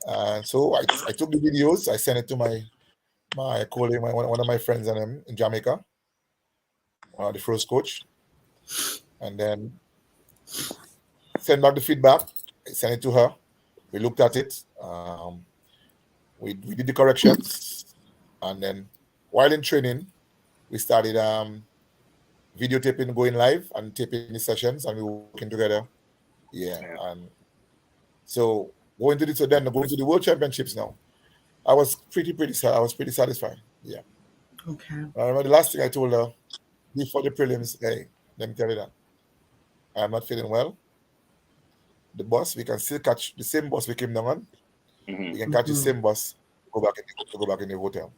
And so I took the videos, I sent it to my colleague, one of my friends in Jamaica, the first coach, and then send back the feedback. I sent it to her. We looked at it. We did the corrections, and then while in training, we started videotaping, going live, and taping the sessions, and we were working together. Yeah, Yeah. and so going to the World Championships now. I was pretty satisfied. Yeah. Okay. I remember the last thing I told her before the prelims, hey, let me tell you that I'm not feeling well. The bus, we can still catch the same bus we came down on. Mhm. We can catch the Mm-hmm. same bus to go back in the hotel.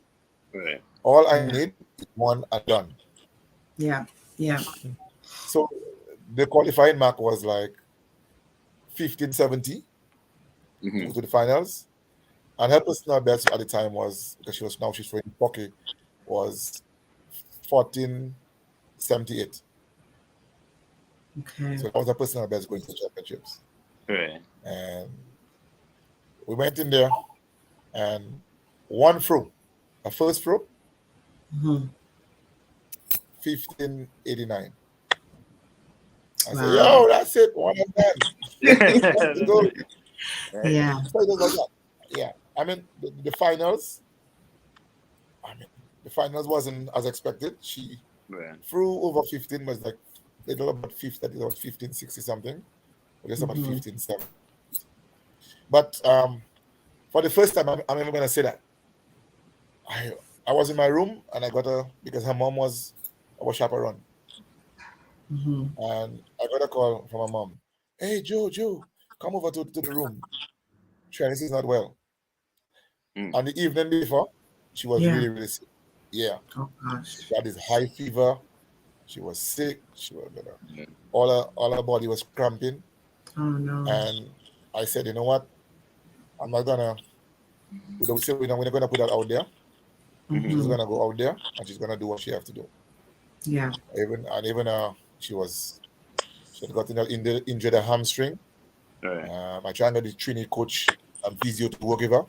Right. All I Yeah. need is one and done. Yeah. Yeah. So the qualifying mark was like 1570 to go Mhm. to the finals. And her personal best at the time was because she's throwing pocket was 1478. Okay. So that was her personal best going to the championships. Right. And we went in there and one throw, a first throw, Mm-hmm. 1589. I said, Wow. yo, that's it, one and done. Let's go. Right. Yeah. So it was like that. Yeah. I mean, the finals, I mean, the finals wasn't as expected. She Right. threw over 15, was like little about 50, that is about 1560 something, or just about Mm-hmm. 1570. But for the first time, I'm even going to say that. I I was in my room and I got because her mom was our chaperone. Mm-hmm. And I got a call from her mom. Hey, Joe, come over to the room. Trinice is not well. Mm. And the evening before, she was Yeah. really, really sick. Yeah. Oh gosh. She had this high fever. She was sick. Mhm. All her body was cramping. Oh no. And I said, you know what? I'm not gonna we say we're not gonna put that out there. Mhm. She's Mm-hmm. gonna go out there and she's gonna do what she have to do. Yeah. Even she had gotten injured a hamstring. Right. I tried to get the training coach and physio to work with her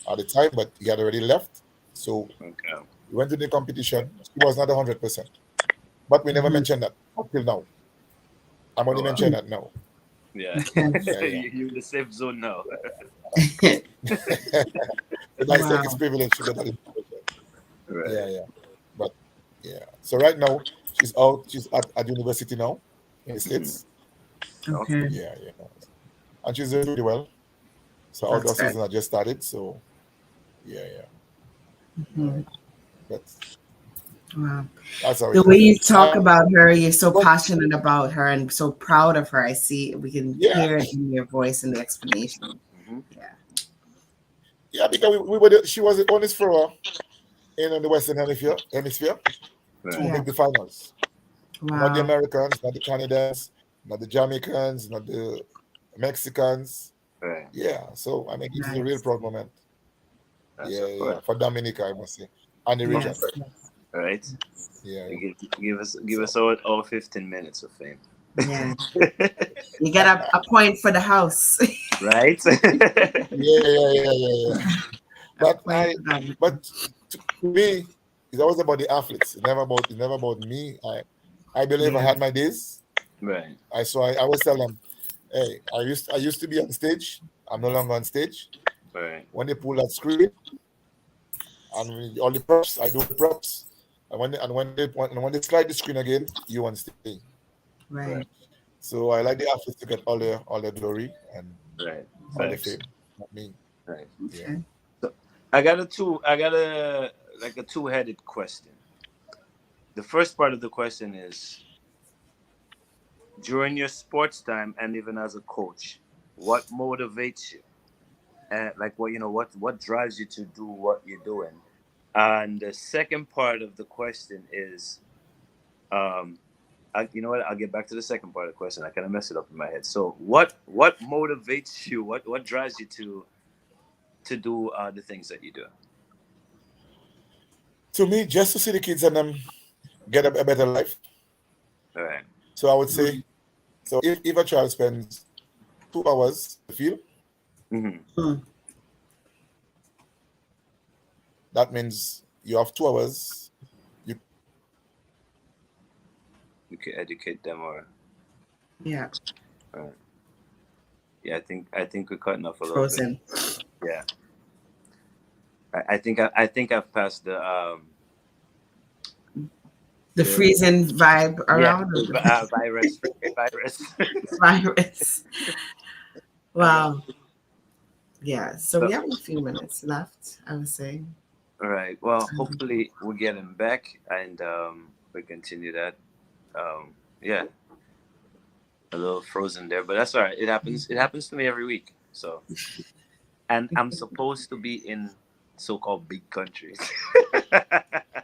at the time, but he had already left. So Okay. we went to the competition. She was not 100%. But we never Mm-hmm. mentioned that until now. I'm only Oh wow. mentioning that now. Yeah. Okay. Yeah, yeah. You in the safe zone now. The Dissect is Wow. privileged to get that information. Yeah, Right. yeah. But yeah. So right now she's out. She's at university now in the Mhm. States. Okay. Okay. Yeah, yeah. And she's doing really well. So That's outdoor good. season has just started. So yeah, yeah. Mm-hmm. That's Wow. that's how The it way is. you talk about her, you're so But passionate about her and so proud of her. I see, we can yeah, hear it in your voice and the explanation. Mhm. Yeah. Yeah, because she was the only thrower in the Western hemisphere to Right. Yeah. make the finals. Not the Wow. Americans, not the Canadians, not the Jamaicans, not the Mexicans. Right. Yeah, so I mean, this is a real Nice. proud moment. That's Yeah, of yeah, course. yeah. For Dominica, I must say, and the Of region. Yes. course. Yes. All right. Yeah, yeah. Give So us all 15 minutes of fame. Yeah. You get a point for the house. Right? yeah. A But point for that. to me, it's always about the athletes. It's never about me. I believe I Yeah. had my days. Right. I always tell them, hey, I used to be on stage. I'm no longer on stage. Right. When they pull that screen all the props, I do all the props. And when they slide the screen again, you on stage. Right. Right. So I like the athletes to get all their glory and Right. all the Facts. fame, not me. Right. Yeah. Okay. So I got a like a two-headed question. The first part of the question is during your sports time and even as a coach, what motivates you? Like what what drives you to do what you're doing? And the second part of the question is, you know what? I'll get back to the second part of the question. I kind of messed it up in my head. So, what motivates you? What drives you to do the things that you do? To me, just to see the kids and them get a better life. All right. So I would say, so if a child spends 2 hours in the field, Mm-hmm. Mm. that means you have 2 hours. You You can educate them, or Yeah. yeah. I think we're cutting off a little bit. Frozen. Yeah. I think I've passed The the freezing vibe yeah around or the virus virus. virus. All right. Wow. Yeah. So So, we have a few minutes left, I would say. all right. Well, hopefully we'll get him back and we continue that. Yeah, a little frozen there, but that's all right. It happens. It happens to me every week. So, and I'm supposed to be in so-called big countries,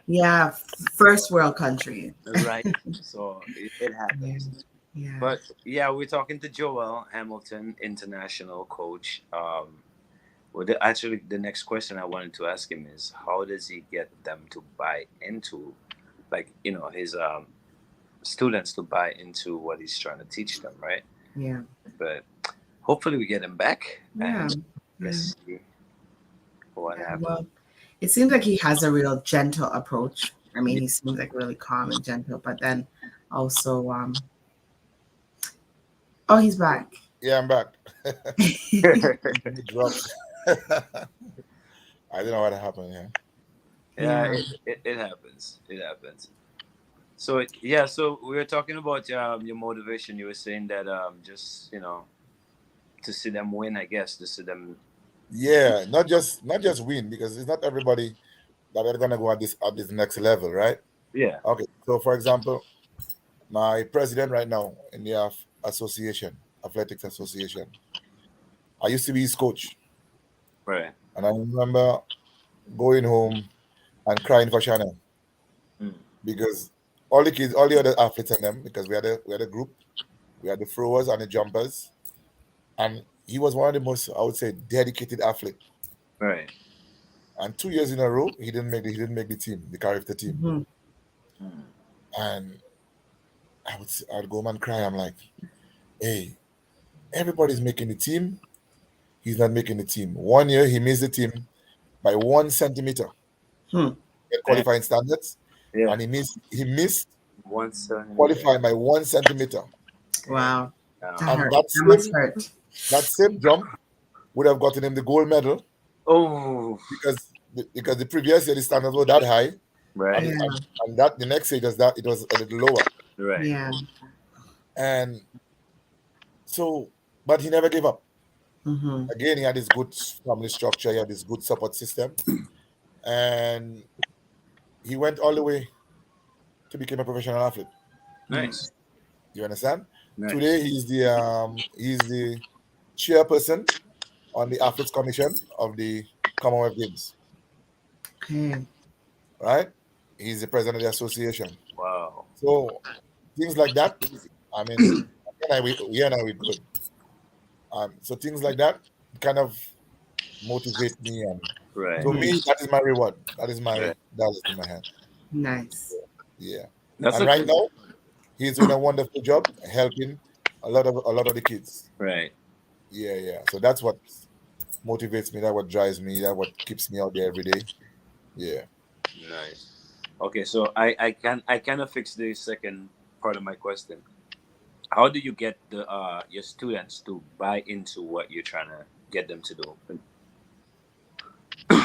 Yeah. First world country. right? So it Yeah. happens. Yeah. But yeah, we're talking to Joel Hamilton, international coach. Actually, the next question I wanted to ask him is, how does he get them to buy into, like his students to buy into what he's trying to teach them, right? Yeah. But hopefully we get him back Yeah. and Yeah. let's see what Yeah. happens. Well, it seems like he has a real gentle approach. I mean, he seems like really calm and gentle, but then also, oh, he's back. Yeah, I'm back. You dropped. I don't know what happened here. Yeah, Yeah. it happens. It happens. So yeah, so we were talking about your motivation. You were saying that just to see them win, I guess, to see them. Yeah, not just win because it's not everybody that are gonna go at this next level, right? Yeah. Okay, so for example, my president right now in the athletics association, I used to be his coach, Right. and I remember going home and crying for Shannon Mm. because all the kids, all the other athletes and them, because we had a group, we had the throwers and the jumpers, and he was one of the most, I would say, dedicated athlete. Right. And 2 years in a row, he didn't make the team, the character team. Mhm. Mm. And I'd go home and cry. I'm like, hey, everybody's making the team. He's not making the team. 1 year he missed the team by 1 centimeter Hmm. at And, qualifying standards, yeah. and he missed 1 centimeter. qualifying by 1 centimeter. Wow. That And hurt. That must hurt. that same jump would have gotten him the gold medal Oh. because the previous year the standards were that high, Right. Yeah. and that the next year it was a little lower. Right. Yeah. And so, but he never gave up. Mm-hmm. Again, he had this good family structure, he had this good support system, and he went all the way to become a professional athlete. Nice. You understand? Nice. Today he's the chairperson on the athletes commission of the Commonwealth Games, Okay. right? He's the president of the association. Wow. So things like that. I mean, we and I we good. So things like that kind of motivate me, and Right. to me, that is my reward. That is my Right. dollars in my hand. Nice. Yeah. That's And a right good. now, he's doing a wonderful job helping a lot of the kids. Right. Yeah, yeah. So that's what motivates me. That what drives me. That what keeps me out there every day. Yeah. Nice. Okay, so I kind of fix the second part of my question. How do you get the your students to buy into what you're trying to get them to do,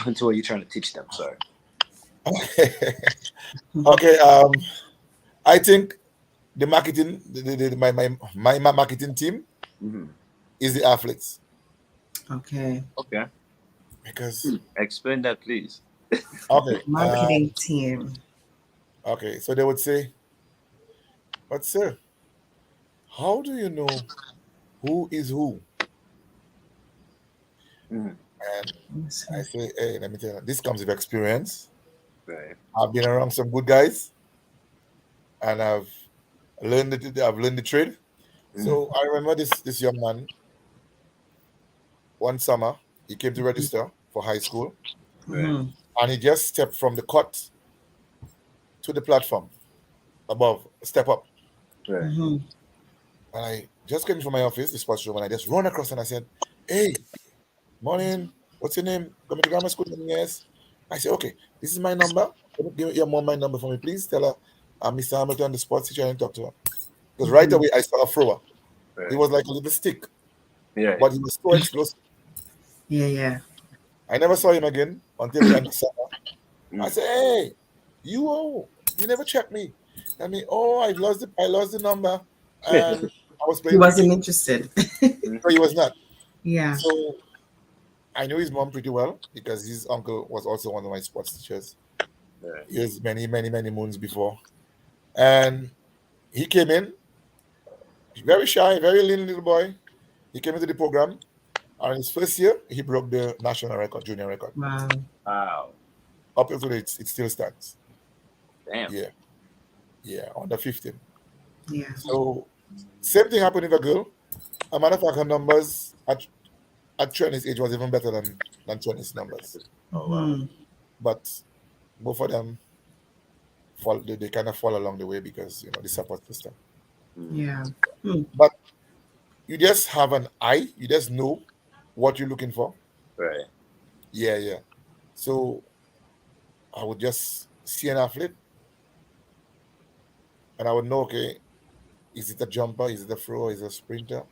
into what you're trying to teach them? Sorry. Okay. I think the marketing, my marketing team Mm-hmm. is the athletes Okay. Okay. because Explain that, please. okay, Marketing team. okay. So they would say, "But sir, how do you know who is who?" Mm-hmm. And Let's I see. say, "Hey, let me tell you, this comes with experience. Right. I've been around some good guys, and I've learned the trade." Mm-hmm. So I remember this young man one summer. He came to register for high school, Right. Mm-hmm. and he just stepped from the cot to the platform above, step up. Right. Mm-hmm. And I just came from my office, the sports room, and I just run across and I said, "Hey, morning. What's your name? Coming to grammar school?" Yes. I said, "Okay, this is my number. Can you give your mom my number for me, please? Tell her Mr. Hamilton, the sports teacher, and talk to her." Because right Mm-hmm. away I saw a thrower. He Right. was like a little stick, Yeah. but he was so explosive. Yeah, yeah. I never saw him again until the end of summer. I Mm. said, "Hey, you never checked me." I mean, oh, I lost the number, and I was He playing wasn't cricket. interested. No, he was not. Yeah. So I knew his mom pretty well because his uncle was also one of my sports teachers. Right. Years, many moons before. And he came in, very shy, very lean little boy. He came into the program, and his first year, he broke the national record, junior record. Wow. Wow. Up until it still stands. Damn. Yeah, yeah, under 15. Yeah. So, same thing happened with a girl. A matter of fact, her numbers at Treni's age was even better than Treni's numbers. Oh wow. Mm-hmm. But both of them they kind of fall along the way because the support system. Mm. Yeah. Hmm. But you just have an eye, you just know what you're looking for. Right. Yeah, yeah. So I would just see an athlete and I would know, okay, is it a jumper, is it a thrower, is it a sprinter?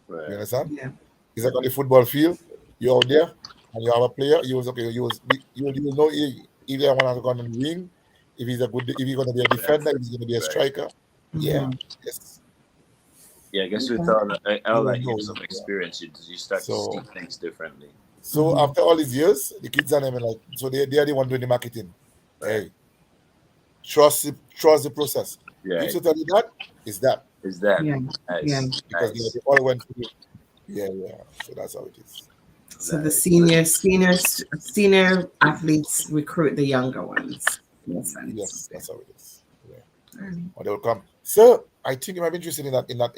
You Right. understand? Yeah. Is it on the football field? You're out there and you have a player, you was okay, you will know if they want to go on the wing, if he's gonna be a defender, if he's gonna be a Right. striker. Yeah, Mm-hmm. yes. Yeah, I guess with Okay. You all will that know. years of Yeah. experience, you start to see So things differently. so Mm-hmm. after all these years, the kids are them like so they are the one doing the marketing. Right. Hey, trust the process. If Right. you tell you that, it's that Is that Yeah. Yeah. nice? because Nice. they all went through. Yeah, yeah. So that's how it is. So the Nice. senior athletes recruit the younger ones. In a sense. Yes, that's how it is. Yeah. Okay. Or they will come. Sir, I think you might be interested in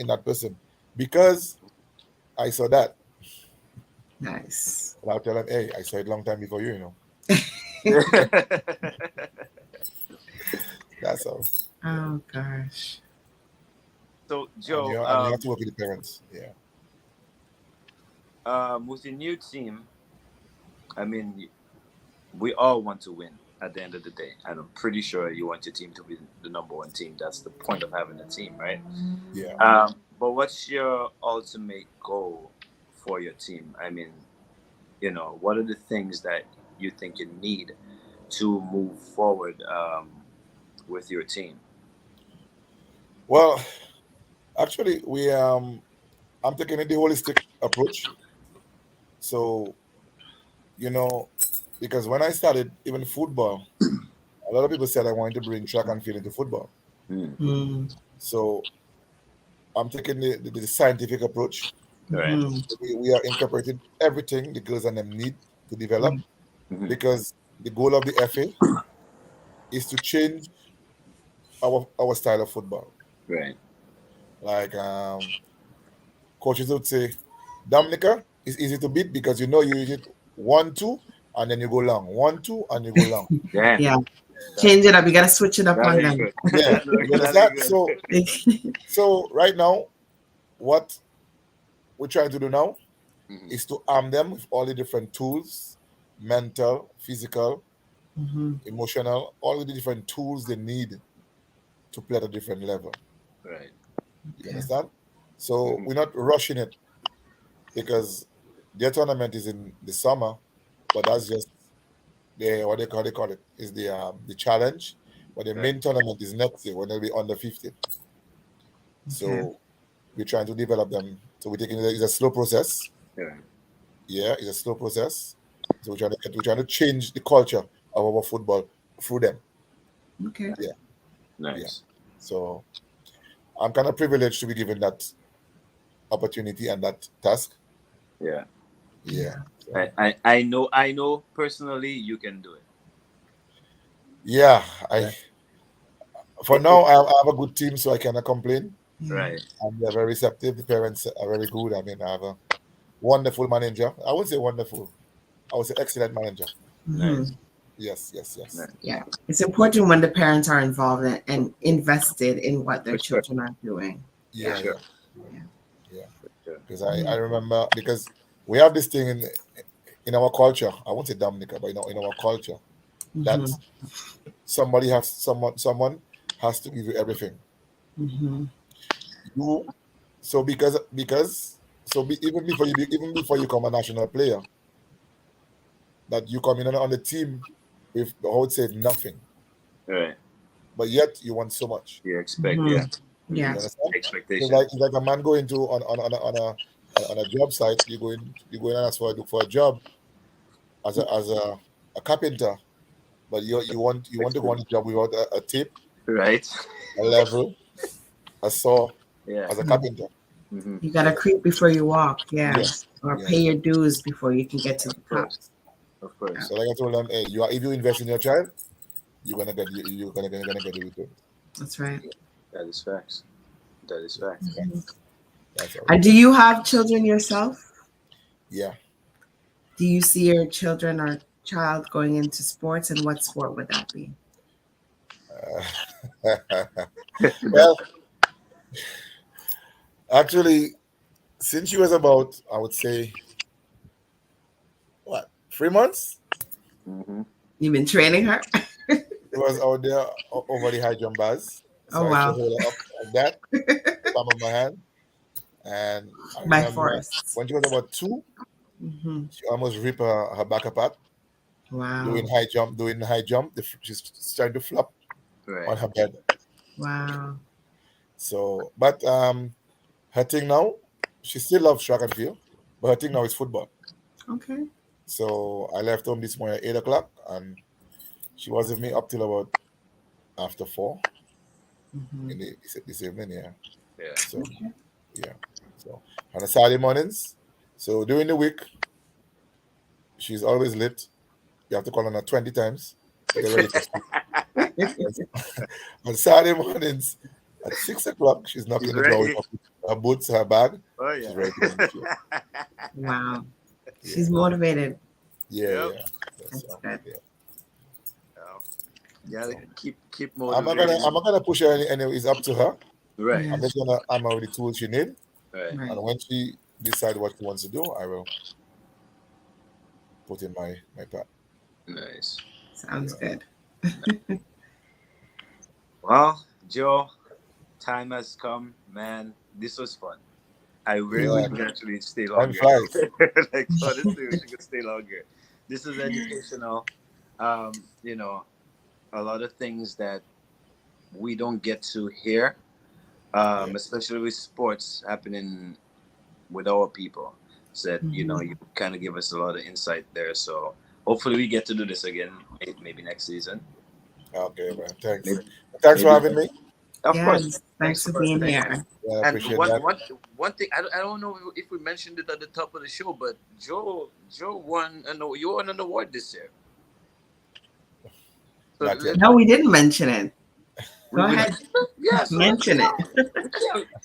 that person because I saw that. Nice. And I'll tell them, hey, I saw it long time before you. That's how. Yeah. Oh gosh. So And Joe, you have to work with the parents. Yeah. with your new team, I mean, we all want to win at the end of the day, and I'm pretty sure you want your team to be the number one team. That's the point of having a team, right? Yeah. But what's your ultimate goal for your team? I mean, what are the things that you think you need to move forward with your team? Well, actually, I'm taking the holistic approach. So, you know, because when I started even football, a lot of people said I wanted to bring track and field into football. Mm. Mm. So I'm taking the scientific approach. Right. Mm-hmm. We are incorporating everything the girls and them need to develop. because the goal of the FA is to change our style of football. Right. Like coaches would say, Dominica is easy to beat because you know you use it 1-2 and then you go long. 1-2 and you go long. Yeah. Yeah. Change it up. You got to switch it up That on is them. good. Yeah, you understand? So right now, what we're trying to do now is to arm them with all the different tools, mental, physical, emotional, all the different tools they need to play at a different level. Right. You understand? So we're not rushing it because their tournament is in the summer, but that's just what they call it is the challenge. But the main tournament is next year when they'll be under 15. So we're trying to develop them. So we're taking it's a slow process. Yeah. Yeah, it's a slow process. So we're trying to change the culture of our football through them. Okay. Yeah. Nice. Yeah. So I'm kind of privileged to be given that opportunity and that task. Yeah. Yeah. So, I know personally you can do it. yeah. Yeah. For now I have a good team, so I cannot complain. Right. And they're very receptive. The parents are very good. I mean, I have a wonderful manager. I wouldn't say wonderful. I would say excellent manager. Nice. Yes. Nice. Yeah. It's important when the parents are involved and invested in what their For sure. children are doing. Yeah. Sure. For sure. Because I remember because we have this thing in our culture. I won't say Dominica, but in our culture that someone has to give you everything. You so because so even before you become a national player, that you come in on the team with I would say nothing, Right. but yet you want so much. You expect, yeah. Yeah. You understand? Expectation. It's like a man going to on a job site. You go in and look for a job as a carpenter, but you want to go on the job without a tape, Right. a level, a saw Yeah. as a carpenter. You got to creep before you walk. Yeah. Yeah. Or Yeah. pay your dues before you can get to the Of top. course. Of course. So like I told them, hey, if you invest in your child, you're gonna get the return. That's right. That is facts. That is facts. That's all. And do you have children yourself? Yeah. Do you see your children or child going into sports, and what sport would that be? Well, actually, since she was about, I would say, what, 3 months? You've been training her? She was out there over the high jump bars. So Oh, I used to wow. hold her up like that, palm of my hand. And I By remember force. when she was about 2, she almost ripped her back apart Wow. doing high jump. She's trying to flop Right. on her bed. Wow. So, but her thing now, she still loves track and field, but her thing now is football. Okay. So I left home this morning at 8 o'clock, and she was with me up till about after 4 in this evening. Yeah. Yeah. So yeah. So on the Saturday mornings. So during the week, she's always late. You have to call on her 20 times to get ready for school. On Saturday mornings at 6 o'clock, she's knocking the door with her boots, her bag. Oh, yeah. She's ready to go on the field. Wow. She's motivated. Yeah. That's So, good. yeah. Yeah, keep I'm motivating. not gonna push her anyway. It's up to her. Right. Yeah. I'm just gonna arm her with the tools she need, Right. Right. and when she decides what she wants to do, I will put in my part. Nice. Sounds good. Well, Joe, time has come, man. This was fun. I really Yeah. could actually stay Time longer. flies. Like honestly, we could stay longer. This is educational. You know, a lot of things that we don't get to hear, especially with sports happening with our people. So that, you know, you kind of give us a lot of insight there. So hopefully we get to do this again, maybe next season. Okay, man. Thanks. Maybe- Thanks for maybe- having me. Of course. Yes, Thanks thanks for for being thanks. here. Yeah, I And appreciate that. one thing I don't know if we mentioned it at the top of the show, but Joe won you won an award this year. So Not yet. No, we didn't mention it. Go we ahead, yeah. So mention it.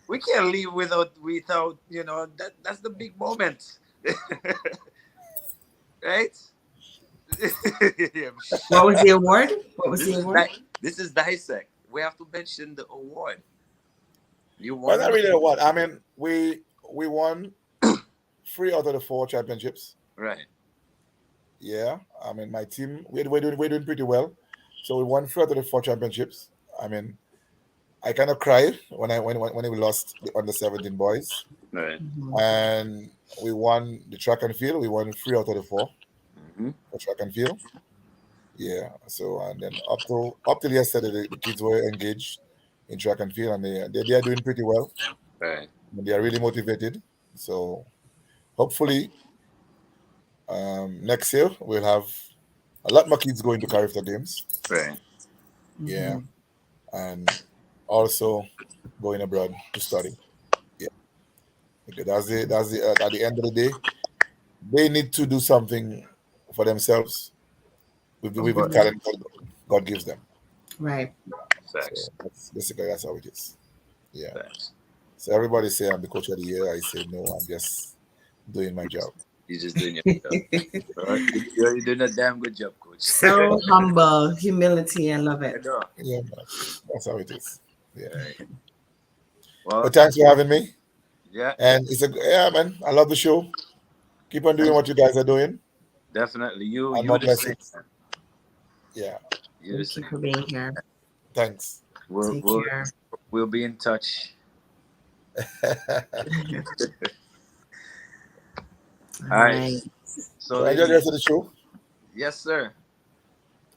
we can't leave without that's the big moment, right? Yeah. What was the award? What was This the is award? this is Dissect. We have to mention the award. You But won I an really know what. I mean, we won 3 out of the 4 championships. right. Yeah. I mean, my team we're doing pretty well. So we won 3 out of the 4 championships. I mean, I kind of cried when we lost the under 17 boys, Right. Mhm. and we won the track and field. We won 3 out of the 4 Hmm. for track and field. Yeah. So and then up till yesterday, the kids were engaged in track and field, and they are doing pretty well. Right. They are really motivated. So hopefully, next year we'll have a lot more kids going to Carifta Games. Right. Yeah, Mhm. and also going abroad to study. Yeah, because at the end of the day, they need to do something for themselves Of with the course. talent God gives them. Right. Facts. So that's basically that's how it is. Yeah. Facts. So everybody say I'm the coach of the year. I say no. I'm just doing my job. You're just doing your job. All right. You're doing a damn good job, coach. So humble, humility, I love I it. know. Yeah, man. That's how it is. Yeah. Right. Well, But thanks for having me. yeah, And yeah, man. I love the show. Keep on doing thank what you guys are doing, definitely. and You more the same. blessings. Yeah. You the Thank you same. for being here. Thanks. We'll Take we'll care. we'll be in touch. All All right. right. So, So enjoy the ladies, rest of the show. yes, sir.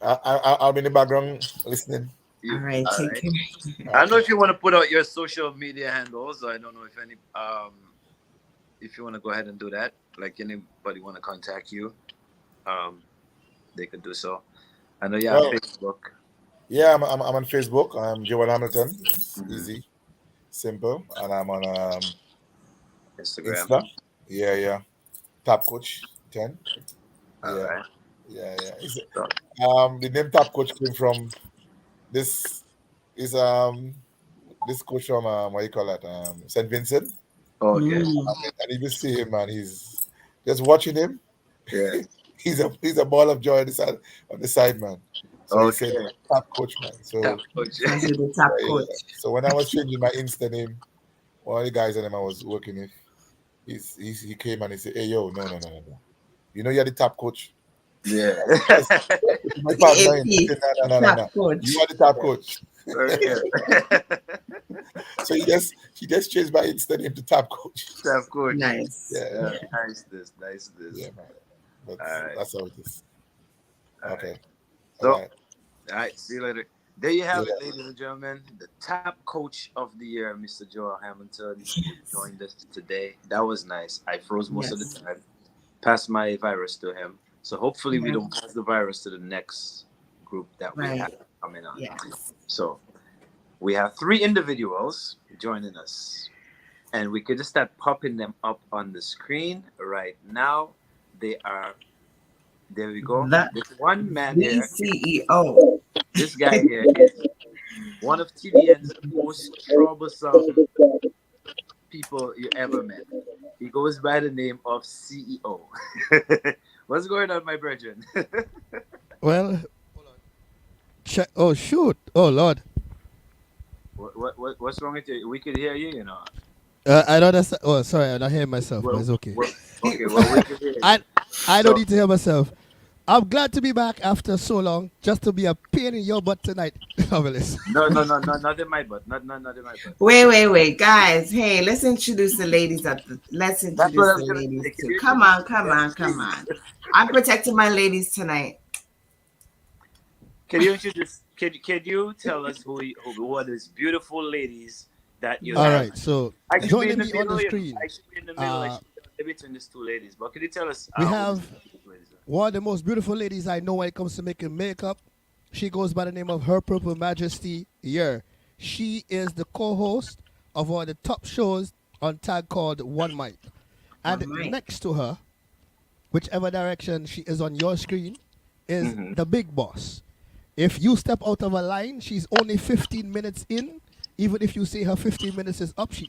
I'll be in the background listening. All You right. all Take right? care. I don't know Okay. if you want to put out your social media handles. I don't know if you want to go ahead and do that. Like anybody want to contact you, um, they could do so. I know you have Well, Facebook. yeah, I'm on Facebook. I'm Joel Hamilton. It's Hmm. easy, simple, and I'm on Instagram. Insta. Yeah, yeah. Top Coach 10. All Yeah, right. yeah. So, The name Top Coach came from this is this coach from what you call that Saint Vincent. okay. Mm. And if you see him, man, he's just watching him. Yeah. He's a ball of joy on the side, man. So he said Okay. Top Coach, man. Top So coach. Because you're the top yeah. coach. So when I was changing my Insta name, one of the guys that I was working with, he came and he said, "Hey, yo, no. You know you're the top coach." Yeah. Yes, my partner. I TAP, said, no. top You coach. are the top coach. For real. So he just changed my Insta name to Top Coach. Top coach. Nice. Yeah, Yeah. Nice this. Nice yeah, this. man. But All right. that's how it is. All right. Okay. All So, right. all right. See you later. There you have Yeah. it, ladies and gentlemen. The top coach of the year, Mr. Joel Hamilton, Yes. joined us today. That was nice. I froze most of the Yes. time. Passed my virus to him. So hopefully we Yeah. don't pass the virus to the next group that we Right. have coming on. Yes. So we have 3 individuals joining us. And we could just start popping them up on the screen right now. They are, there we go. The This one man the here, CEO. this guy here is one of TVN's most troublesome people you ever met. He goes by the name of CEO. What's going on, my brethren? Well, check. Oh shoot! Oh Lord! What's wrong with you? We could hear you, you know. I don't understand. Oh, sorry, I'm not hearing myself, but Well, it's okay. okay, well, we could hear you. I don't So, need to hear myself. I'm glad to be back after so long, just to be a pain in your butt tonight, Novelist. no, not in my butt. Not in my butt. Wait, guys. Hey, let's introduce the ladies let's That's what introduce I the was gonna ladies say. Can too. you Come introduce on, the come ladies, on, come please? on. I'm protecting my ladies tonight. Can you introduce? Can you tell us who are these beautiful ladies that you All have? Yes. right, so I should be in joining the me on the middle, you know. screen, I should be in the middle. I uh, should be between these 2 ladies. But can you tell us we who these have beautiful ladies are? one of the most beautiful ladies I know when it comes to making makeup. She goes by the name of Her Purple Majesty. Yeah, She is the co-host of one of the top shows on Tag called One Mic. And One mic. next to her, whichever direction she is on your screen, is Mhm. the big boss. If you step out of a line, she's only 15 minutes in. Even if you say her 15 minutes is up, she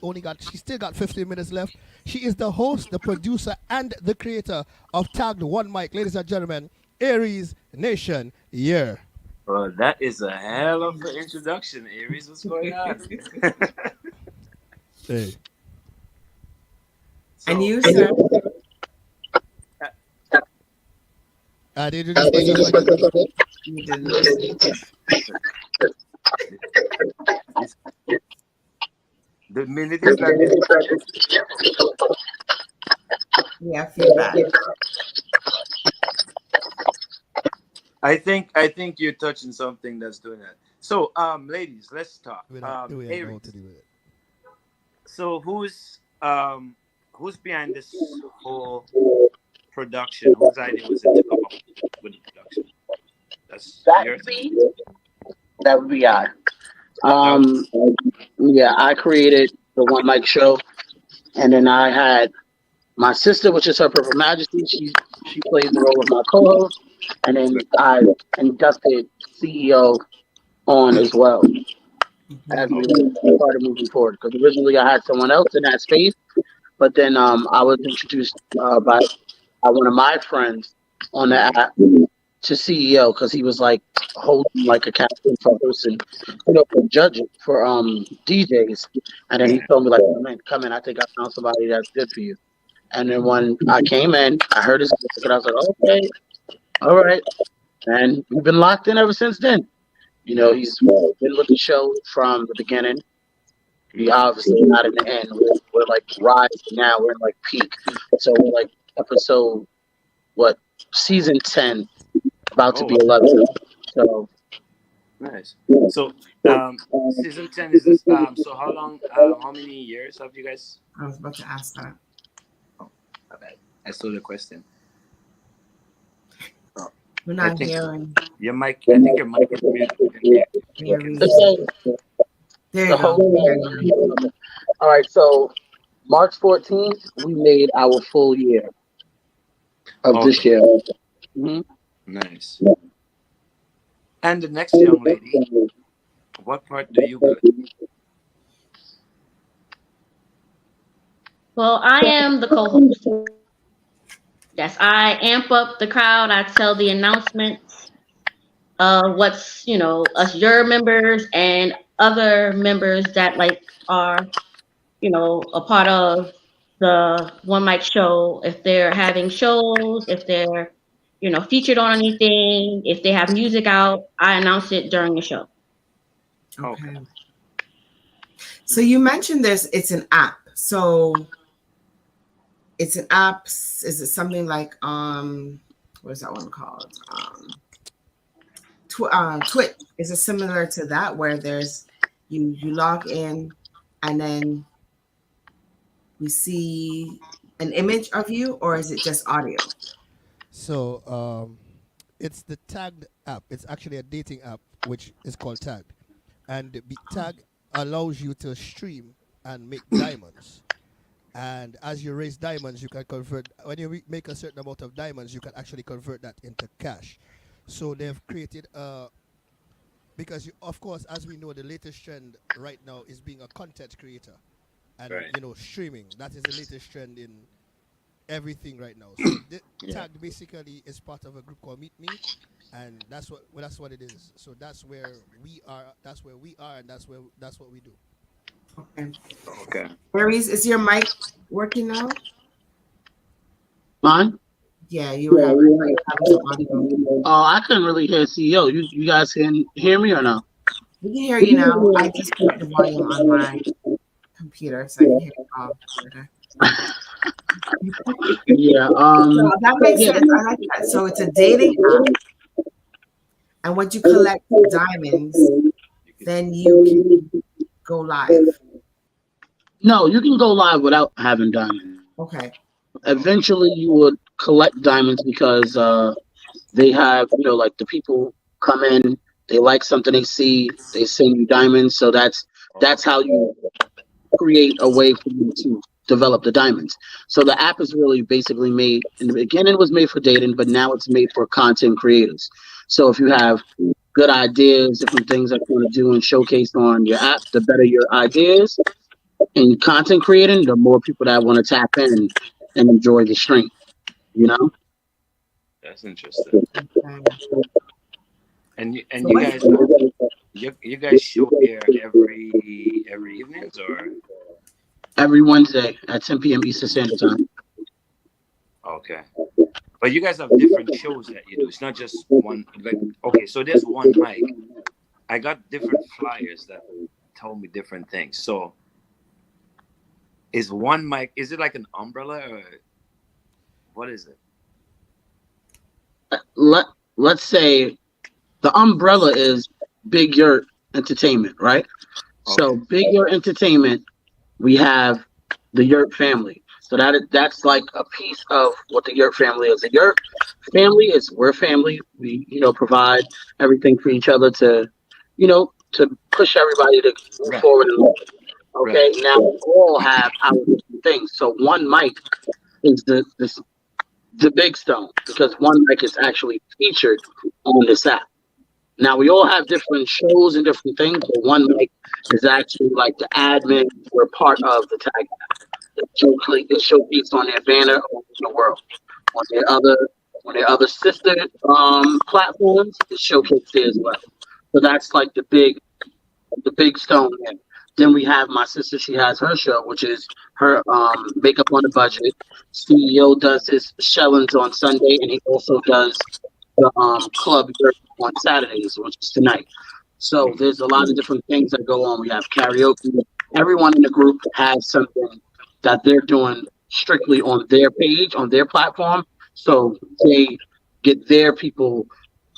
still got 15 minutes left. She is the host, the producer, and the creator of Tagged One Mic. Ladies and gentlemen, Aries Nation, yeah. Well, that is a hell of an introduction, Aries. What's going on? Hey. And So, you, sir? Did you just press that? You did not. it's- the minute is not this. Yeah, feedback. I think you're touching something that's doing that. So, ladies, let's talk. We don't know how Aries. to do it. So who's behind this whole production? Whose idea was it to come up with the production? That's That your would thing. be that would be I. Um, yeah, I created the One Mic Show, and then I had my sister, which is her Purple Majesty. She plays the role of my co-host, and then I inducted CEO on as well as we started moving forward. Because originally I had someone else in that space, but then I was introduced by one of my friends on the app to CEO because he was like holding like a captain for hosting, for judging for DJs, and then he told me like, oh, man, come in. I think I found somebody that's good for you. And then when I came in, I heard his music and I was like, okay, all right, and we've been locked in ever since then. He's been with the show from the beginning. We obviously not in the end. We're like rising now. We're in like peak. So we're like episode season 10, about to be 11. So Nice. So season 10 is this so how long how many years have you guys I was about to ask that. my bad. I stole the question. We're I not think hearing. your mic I think your mic is muted. Aries. so There you go. We hear you. all right. So March 14th, we made our full year of this Okay. year. Mhm. Nice. And the next young lady, what part do you play? Well, I am the co-host. Yes, I amp up the crowd. I tell the announcements, what's us your members and other members that are a part of the One Mic Show. If they're having shows, if they're featured on anything, if they have music out, I announce it during the show. Okay. So you mentioned this. It's an app. So it's an app. Is it something like what is that one called? Twitch. Is it similar to that where there's you log in and then we see an image of you, or is it just audio? So it's the Tagged app. It's actually a dating app which is called Tagged, and Tag allows you to stream and make diamonds. And as you raise diamonds, you can convert. When you make a certain amount of diamonds, you can actually convert that into cash. So they've created because of course, as we know, the latest trend right now is being a content creator, and Right. streaming. That is the latest trend in everything right now. So Tag basically is part of a group called Meet Me, and that's what it is. So that's where we are. That's where we are, and that's what we do. Okay. Okay. Aries, is your mic working now? Mine? Yeah, you were having some audio. Oh, I couldn't really hear CEO. You guys can hear me or no? We can hear you now. I just put the volume on my computer so I can hear you all better. Yeah. So that makes sense. I like that. So it's a dating app, and once you collect diamonds, then you can go live. No, you can go live without having diamonds. Okay. Eventually, you would collect diamonds because they have, like the people come in They like something they see, they send you diamonds. So that's how you create a way for you to develop the diamonds. So the app is really basically made, in the beginning it was made for dating, but now it's made for content creators. So if you have good ideas, different things that you want to do and showcase on your app, the better your ideas and content creating, the more people that want to tap in and enjoy the stream, you know? That's interesting. Okay. And So you what's guys you guys show here every evenings or Every Wednesday at 10 p.m. Eastern Standard Time. okay. But you guys have different shows that you do. It's not just one. Like okay, so there's one mic. I got different flyers that told me different things. So is one mic? Is it like an umbrella or what is it? Let's say the umbrella is Big Yurt Entertainment, right? So Okay. Big Yurt Entertainment, we have the Yurt family. So that's like a piece of what the Yurt family is. The Yurt family is we're family. We provide everything for each other to push everybody to move Right. forward. Okay, Right. now we all have our different things. So one mic is the big stone because one mic is actually featured on this app. Now we all have different shows and different things, but one mic is actually like the admin. We're part of the tag. It's showcased on their banner all over the world. On their other sister platforms, it's showcased there as well. So that's like the big stone there. Then we have my sister. She has her show, which is her makeup on the budget. CEO does his shellings on Sunday, and he also does the club on Saturdays, which is tonight. So there's a lot of different things that go on. We have karaoke. Everyone in the group has something that they're doing strictly on their page, on their platform. So they get their people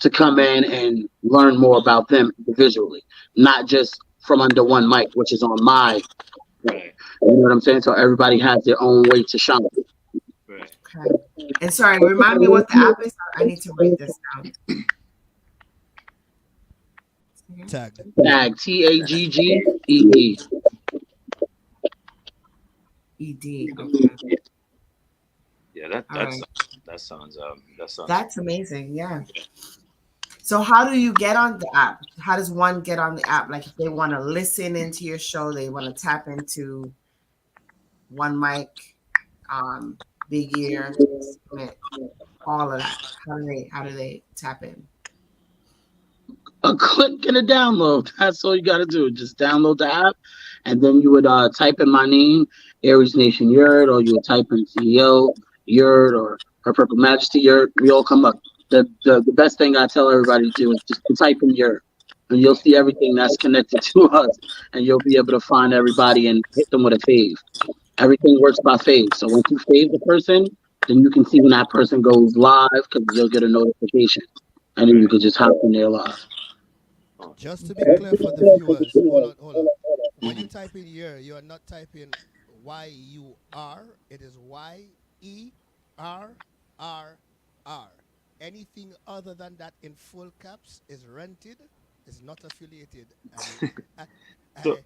to come in and learn more about them individually, not just from under one mic, which is on my. Right. You know what I'm saying? So everybody has their own way to shine. Right. okay? And sorry, remind me what the app is. I need to write this down. Tagged. Tag TAGGEE. ED. Okay. Yeah, that All that's right. that sounds That's amazing. Yeah. So how do you get on the app? How does one get on the app? Like if they want to listen into your show, they want to tap into one mic, big ear, all of that. How do they tap in? A click and a download. That's all you got to do. Just download the app, and then you would type in my name, Aries Nation Yurt, or you would type in CEO Yurt or Her Purple Majesty Yurt. We all come up. The best thing I tell everybody to do is just to type in Yurt, and you'll see everything that's connected to us, and you'll be able to find everybody and hit them with a fave. Everything works by fave. So once you fave the person, then you can see when that person goes live because you'll get a notification, and then you can just hop in there live. Just to be clear for the viewers, hold on. When you type in here, you are not typing YUR. It is YERRR. Anything other than that in full caps is rented, is not affiliated. So-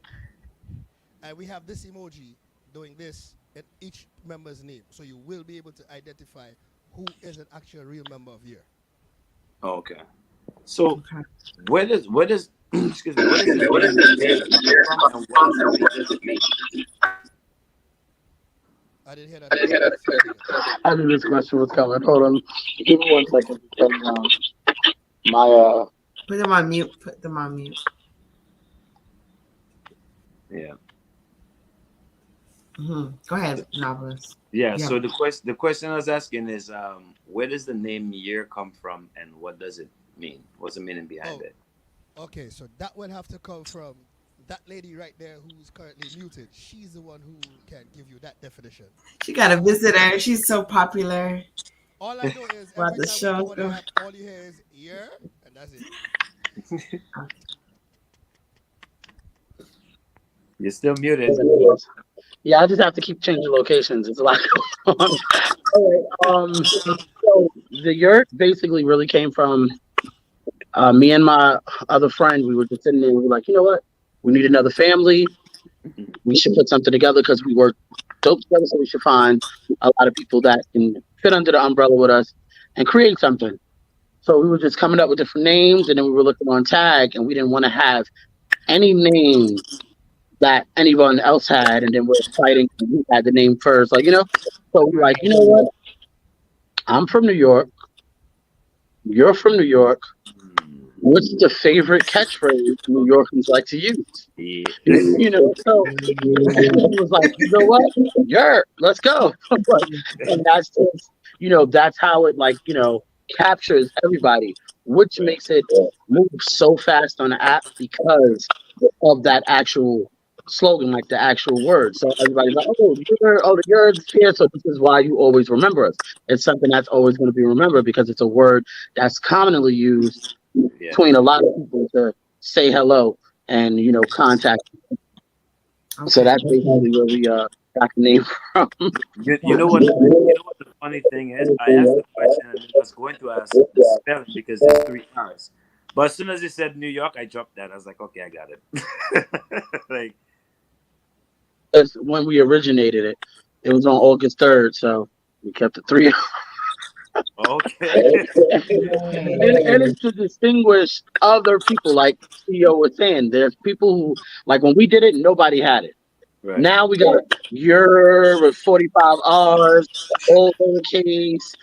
And we have this emoji doing this in each member's name, so you will be able to identify who is an actual real member of here. okay. So Okay. where does excuse me, where does this name come from and what does it mean? I didn't hear that. I knew this question was coming. Hold on. Give me 1 second. My Put them on mute. Put them on mute. Yeah. Go ahead, novelist. Yeah. Yeah. So the question I was asking is where does the name year come from and what does it mean? What's the meaning behind it? Okay, so that will have to come from that lady right there who's currently muted. She's the one who can give you that definition. She got a visitor. She's so popular. All I know is While every the time show we go on the go- app, all you hear is "yeah," and that's it. You're still muted. yeah, I just have to keep changing locations. It's a lot going on. All right, so the yurt basically really came from Me and my other friend, we were just sitting there. We were like, you know what? We need another family. We should put something together because we work dope together. So we should find a lot of people that can fit under the umbrella with us and create something. So we were just coming up with different names, and then we were looking on tag, and we didn't want to have any name that anyone else had, and then we're fighting who had the name first, like So we're like, Right. you know what? I'm from New York. You're from New York. What's the favorite catchphrase New Yorkers like to use? Yeah. So he was like, you know what? Let's go. Like, and that's just, that's how it like, captures everybody, which makes it move so fast on the app because of that actual slogan, like the actual word. So everybody's like, the yours here. So this is why you always remember us. It's something that's always going to be remembered because it's a word that's commonly used Yeah. between a lot of people to say hello and contact. So Okay. that's basically where we got the name from. You know what? You know what the funny thing is? I asked the question and I was going to ask the spelling because there's three R's. But as soon as you said New York, I dropped that. I was like, okay, I got it. Like, That's when we originated it. It was on August 3rd, so we kept the three. okay. And it's to distinguish other people, like CEO was saying. There's people who, like when we did it, nobody had it. Right. Now we got your with 45 R's, all lowercase,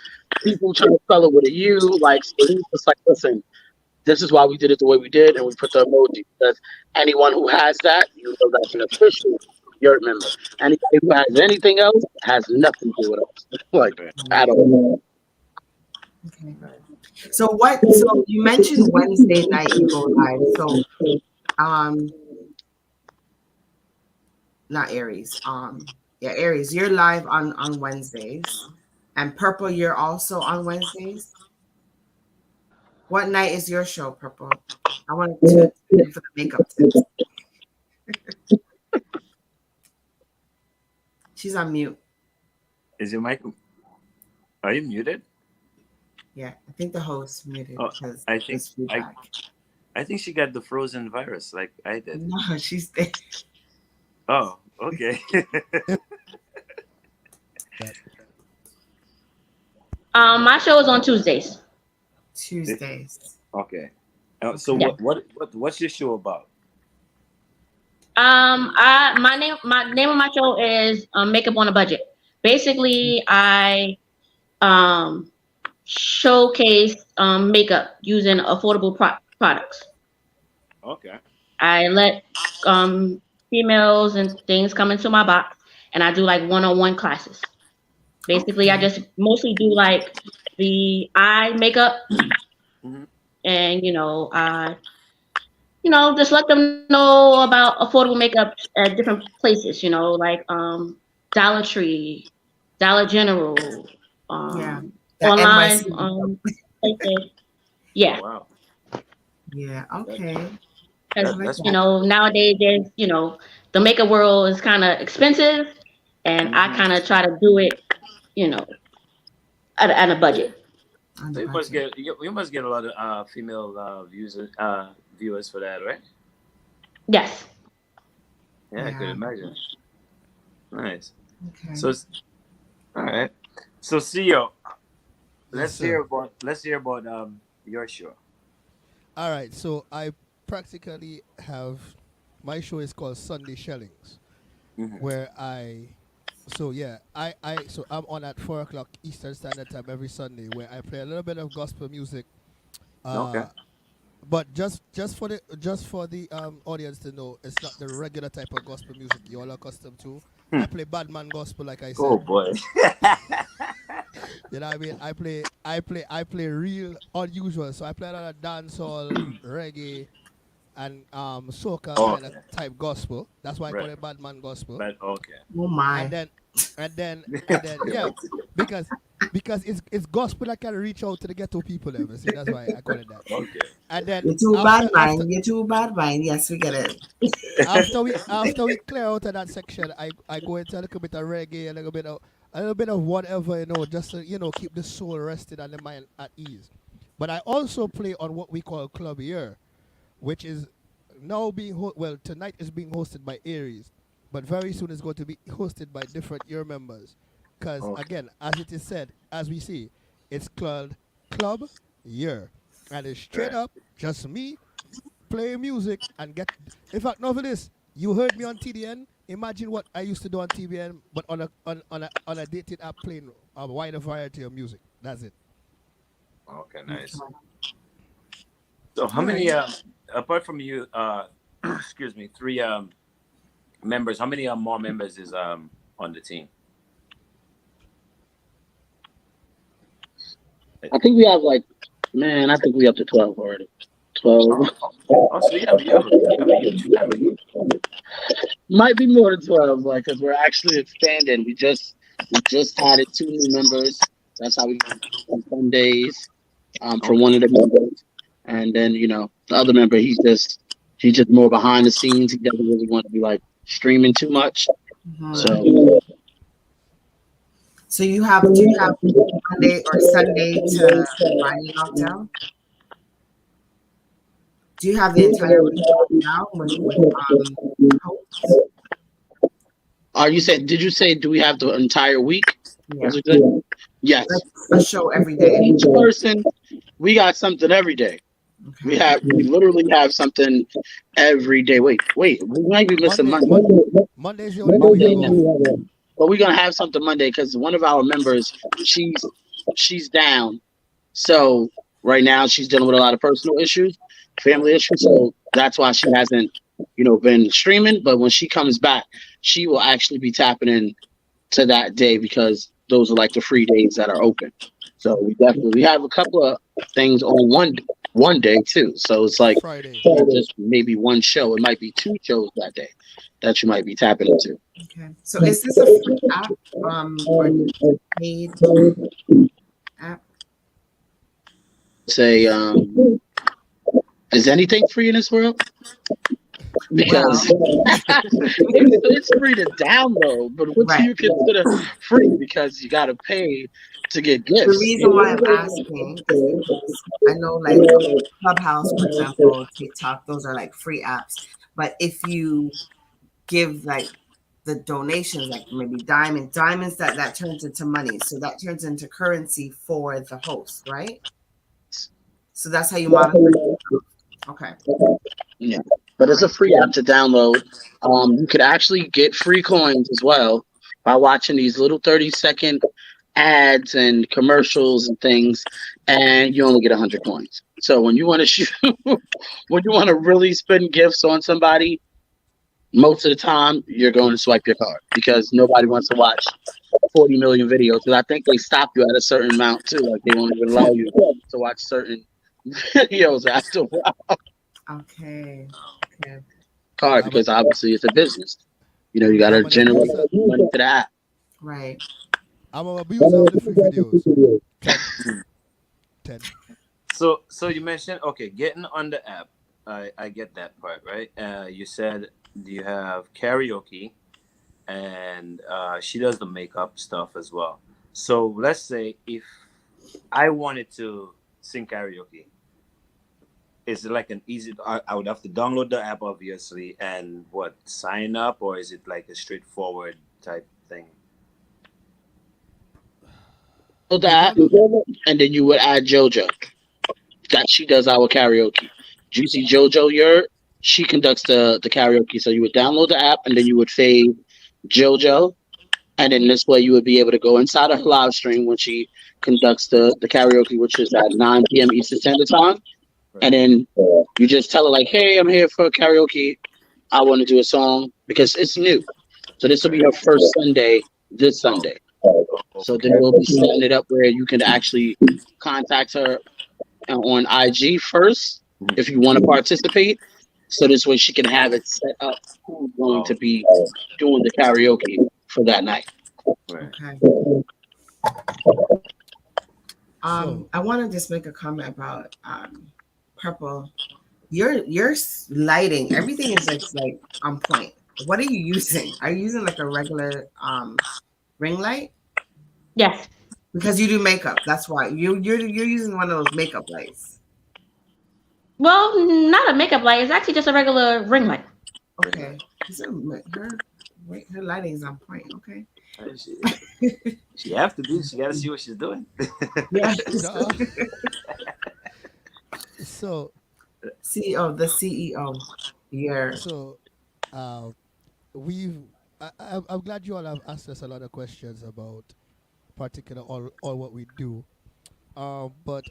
people trying to spell it with a U. Like, so he's just like, listen, this is why we did it the way we did, and we put the emoji because anyone who has that, that's an official yurt member. Anybody who has anything else has nothing to do with us, like Right. at all. Okay. So you mentioned Wednesday night you go live. So um not Aries. Yeah, Aries, you're live on Wednesdays. And Purple, you're also on Wednesdays. What night is your show, Purple? I want to tune in for the makeup tips. She's on mute. Is your mic? Are you muted? Yeah, I think the host muted Oh, because I there's think feedback. I think she got the frozen virus like I did. No, she's there. Oh, okay. That My show is on Tuesdays. Tuesdays. Okay. So Yeah. what's your show about? My name of my show is Makeup on a Budget. Basically, I um showcase makeup using affordable products. Okay. I let females and things come into my box, and I do like one-on-one classes. Basically, I Okay. just mostly do like the eye makeup, Hmm. and just let them know about affordable makeup at different places. Like Dollar Tree, Dollar General, Yeah. That online NYC makeup. places. Oh Yeah, wow. Yeah. That, Okay. I because like that's that. nowadays there's the makeup world is kind of expensive, and I hmm. kind of try to do it, you know, at a budget. On So the you must budget. get a lot of female viewers for that, right? Yes. Yeah, I could Yeah. imagine. Nice. Okay. So all right. So CEO, yes, sir. let's hear about your show. All right, so I practically have my show is called Sunday Shellings, Hmm. where so yeah, so I'm on at 4 o'clock Eastern Standard Time every Sunday, where I play a little bit of gospel music, Okay. uh, but just for the audience to know, it's not the regular type of gospel music you're all accustomed to. Hmm. I play badman gospel, like I Oh said. boy. You know what I mean? I play real unusual. So I play a lot of dancehall, reggae, and soca kind of Okay. type gospel. That's why I call Right. it badman gospel. But okay. Oh And my. then and then yeah, because it's gospel that can reach out to the ghetto people ever. See, that's why I call it that. Okay. And then You're too after bad, after mind. You're too bad, mind. Yes, we get it. after we clear out of that section, I go into a little bit of reggae, a little bit of whatever, just to, keep the soul rested and the mind at ease. But I also play on what we call Club Year, which is now being well, tonight is being hosted by Aries, but very soon it's going to be hosted by different year members. Because Okay. again, as it is said, as we see, it's called Club Year, and it's straight Right. up just me play music and get. In fact, now for this, you heard me on TDN. Imagine what I used to do on TBN, but on a dated app playing a wider variety of music. That's it. Okay, Okay. nice. So how All many right. apart from you excuse me, three members, how many more members is on the team? I think we have like, man, I think we up to 12 already. 12. Oh, so you have a huge family. Might be more than 12, like, because we're actually expanding. We just added two new members. That's how we got on Sundays from Okay. one of the members. And then, the other member, he's just more behind the scenes. He doesn't really want to be like streaming too much. Mhm. Right. So So do you have Monday or Sunday to Friday locked down? Do you have the entire week locked down with hosts? did you say, do we have the entire week? Yeah, Was it good? Yes. like a show every day. Each person, we got something every day. We Okay. we literally have something every day. Wait, we might be missing Monday, Monday. Monday is the only day we have off. But we're gonna have something Monday because one of our members, she's down. So right now she's dealing with a lot of personal issues, family issues. So that's why she hasn't, been streaming. But when she comes back, she will actually be tapping in to that day because those are like the free days that are open. So we have a couple of things on one day too. So it's like Friday. not just maybe one show. It might be two shows that day that you might be tapping into. Okay. So is this a free app? Or is it a paid app? Say, is anything free in this world? Because it's free to download, but what do Right. you consider free? Because you got to pay to get The gifts. reason why I'm asking is because I know, like Clubhouse, for example, TikTok, those are like free apps. But if you give like the donations, like maybe diamonds, that turns into money. So that turns into currency for the host, right? So that's how you monetize. Okay. Yeah, but it's a free app to download. You could actually get free coins as well by watching these little 30-second ads and commercials and things, and you only get 100 coins. So when you want to shoot, when you want to really spend gifts on somebody, most of the time you're going to swipe your card because nobody wants to watch 40 million videos. And I think they stop you at a certain amount too. Like they won't even allow you to watch certain videos after a while. Okay. Okay. Card I'm a, because obviously it's a business. You got to I'm an generate abuser. money to the app. Right. I'm an abuser of the free videos. 10. 10. So you mentioned, okay, getting on the app. I get that part, right? You said you have karaoke, and she does the makeup stuff as well. So let's say if I wanted to sing karaoke, is it like an easy? I would have to download the app, obviously, and what, sign up, or is it like a straightforward type thing? So the You app, download. and then you would add JoJo. That she does our karaoke. Juicy JoJo, she conducts the karaoke. So you would download the app and then you would fade JoJo. And then this way you would be able to go inside of her live stream when she conducts the karaoke, which is at 9 p.m. Eastern Standard Time. And then you just tell her like, hey, I'm here for karaoke. I want to do a song because it's new. So this will be her first Sunday this Oh, Sunday. So okay. then we'll be setting it up where you can actually contact her on IG first if you want to participate. So this way she can have it set up who's going to Oh, be doing the karaoke for that night. right. Okay. So I want to just make a comment about purple. Your lighting, everything is like on point. What are you using? Are you using like a regular ring light? Yes. Because you do makeup. That's why you're using one of those makeup lights. Well, not a makeup light. It's actually just a regular ring light. Okay. Her lighting's on point. Okay. She have to be. She got to see what she's doing. Yeah. No. So CEO, the CEO. Yeah. so uh, we've I'm glad you all have asked us a lot of questions about particular all what we do. But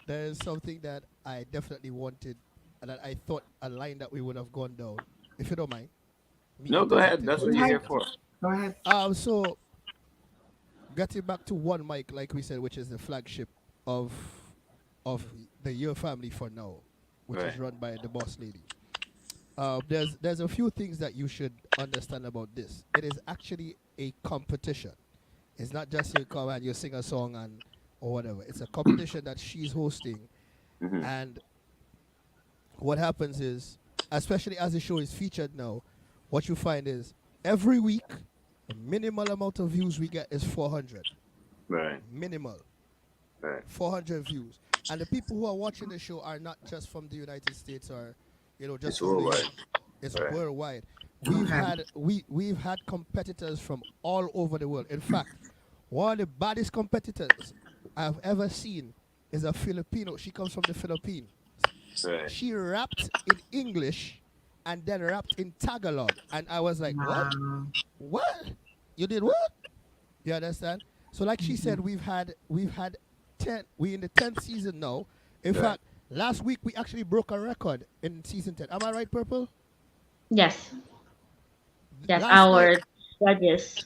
there is something that I definitely wanted and that I thought a line that we would have gone down. If you don't mind, me No, go ahead. interjecting That's for what you're here 2 seconds. for. Go ahead. So getting back to one mic, like we said, which is the flagship of of the Your Family for now, which is Right. run by the boss lady. There's a few things that you should understand about this. It is actually a competition. It's not just you come and you sing a song and or whatever. It's a competition that she's hosting, Mm-hmm. and what happens is, especially as the show is featured now, what you find is every week, the minimal amount of views we get is 400. Right. Minimal. Right. 400 views. And the people who are watching the show are not just from the United States or, just It's from New worldwide. York. It's Right. worldwide. Okay. We've had competitors from all over the world. In fact, one of the baddest competitors I've ever seen is a Filipino. She comes from the Philippines. Right. She rapped in English and then rapped in Tagalog. And I was like, what? Wow. What? You did what? You understand? So like she said, we've had 10, we in the 10th season now. In Right. fact, last week we actually broke a record in season 10. Am I right, Purple? Yes. Yes. Last night, Our judges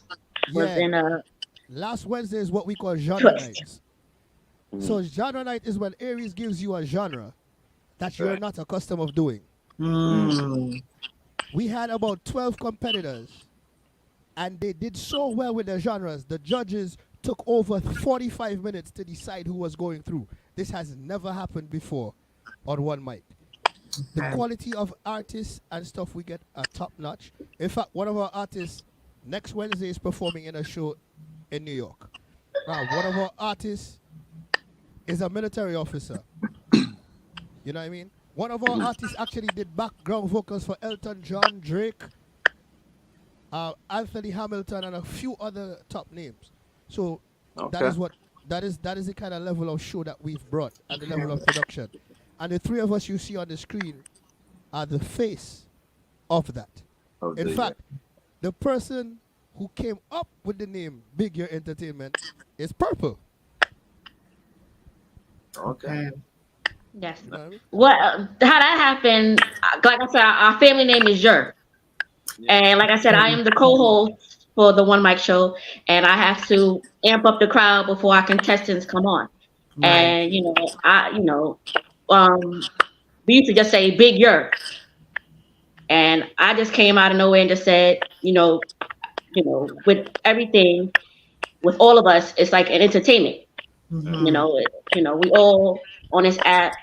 was yeah, in a last Wednesday is what we call genre twist. nights. Mm-hmm. So genre night is when Aries gives you a genre that you're Right. not accustomed of doing. Mm. We had about 12 competitors and they did so well with their genres. The judges took over 45 minutes to decide who was going through. This has never happened before on one mic. The Okay. quality of artists and stuff we get are top notch. In fact, one of our artists next Wednesday is performing in a show in New York. One of our artists is a military officer. You know what I mean? One of our artists actually did background vocals for Elton John, Drake, Anthony Hamilton, and a few other top names. So that Okay. is what that is the kind of level of show that we've brought and the level of production. And the three of us you see on the screen are the face of that. Of In the- fact, the person who came up with the name Big Year Entertainment is Purple. Okay. Okay. Yes. You know what I mean? What? How that happened? Like I said, our family name is Jer, Yeah. and like I said, I am the co-host for the One Mic Show, and I have to amp up the crowd before our contestants come on. Right. And we used to just say Big Yer, and I just came out of nowhere and just said, with everything, with all of us, it's like an entertainment. Mhm. We all on this app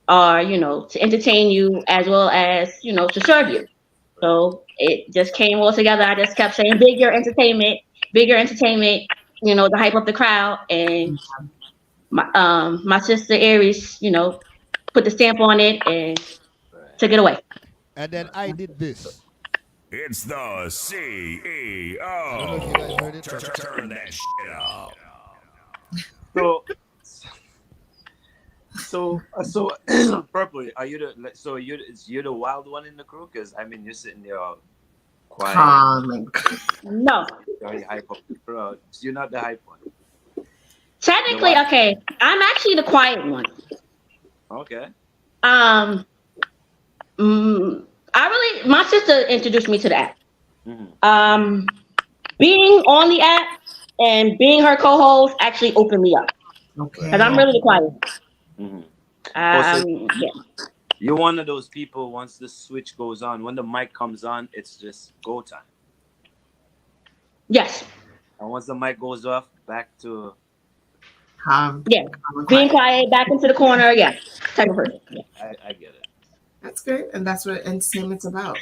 are, to entertain you as well as, to serve you. So it just came all together. I just kept saying bigger entertainment, to hype up the crowd. And my sister Aries, put the stamp on it and Right. took it away. And then I did this. It's the I don't know if you guys CEO. heard it. But Turn that shit up. So, so purple. Are you the so you're the wild one in the crew? Because I mean, you're sitting there all quiet. Calm and No, You hype up the crowd. You're not the hype one. technically, No, okay. I'm actually the quiet one. Okay. Um, my sister introduced me to the app. Mm-hmm. Being on the app and being her co-host actually opened me up okay. because I'm really the quiet one. Mm-hmm. Oh, so Yeah. you're one of those people. Once the switch goes on, when the mic comes on, it's just go time. Yes. And once the mic goes off, back to Calm. Yeah. Calm and Being quiet. quiet, back into the corner. Yeah. Type of person. Yeah. I get it. That's good, and that's what entertainment's about.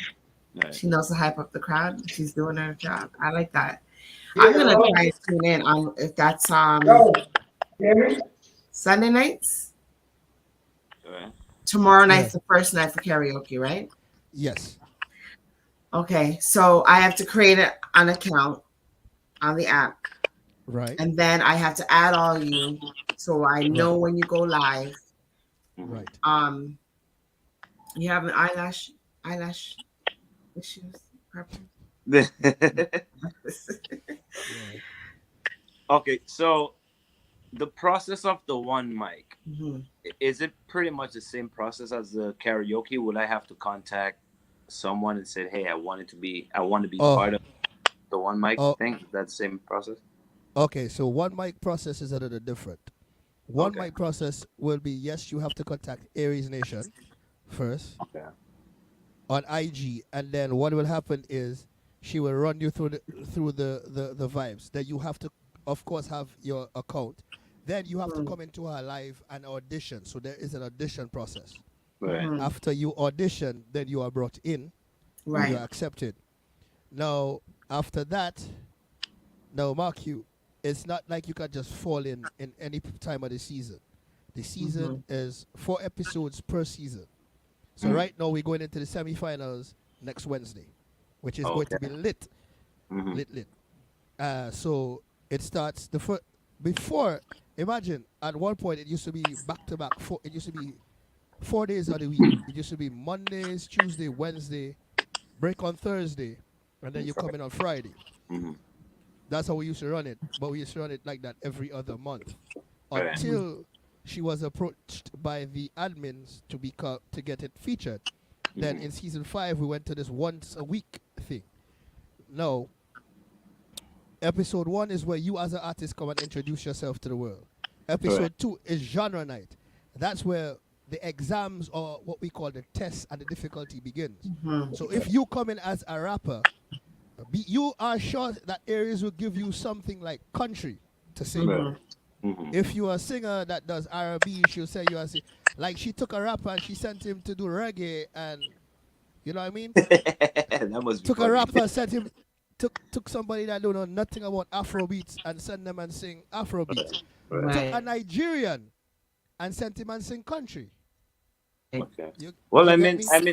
Right. She knows to hype up the crowd. She's doing her job. I like that. I'm gonna try and tune in on if that's Sunday nights. Right. Tomorrow night's Yes. the first night for karaoke, right? Yes. Okay, so I have to create an account on the app, Right. and then I have to add all you, so I know Right. when you go live. Right. You have an eyelash issues, problem. Right. Okay, so the process of the one mic, Mhm. is it pretty much the same process as the karaoke? Would I have to contact someone and say, "Hey, I want to be Oh. part of the one mic Oh. thing"? Is that the same process? Okay. So one mic process is a little different. One Okay. mic process will be yes, you have to contact Aries Nation first Okay. on IG, and then what will happen is she will run you through the vibes. That you have to, of course, have your account. Then you have to come into her live and audition. So there is an audition process. Right. Mhm. After you audition, then you are brought in and you Right. are accepted. Now, after that, now mark you, it's not like you can just fall in any time of the season. The season Mhm. is 4 episodes per season. So Mhm. right now we're going into the semifinals next Wednesday, which is going to be Okay. lit, Hmm. lit. So it starts before. Imagine at one point it used to be back to back. It used to be 4 days of the week. It used to be Mondays, Tuesday, Wednesday, break on Thursday, and then you come in on Friday. Hmm. That's how we used to run it. But we used to run it like that every other month Right. until she was approached by the admins to get it featured. Then Hmm. in season 5 we went to this once a week thing. Now, episode 1 is where you as an artist come and introduce yourself to the world. Right. Episode 2 is genre night. That's where the exams or what we call the tests and the difficulty begins. Mhm. So if you come in as a rapper, you are sure that Aries will give you something like country to sing. Right. Mhm. Hmm. If you are a singer that does R&B, she'll say you are like she took a rapper and she sent him to do reggae, and you know what I mean? That must be Took a funny. rapper, sent him took somebody that don't know nothing about Afro beats and sent them and sing Afro beats. Right. Took a Right. Nigerian and sent him and sing country. Okay. You Well, you I get mean, me?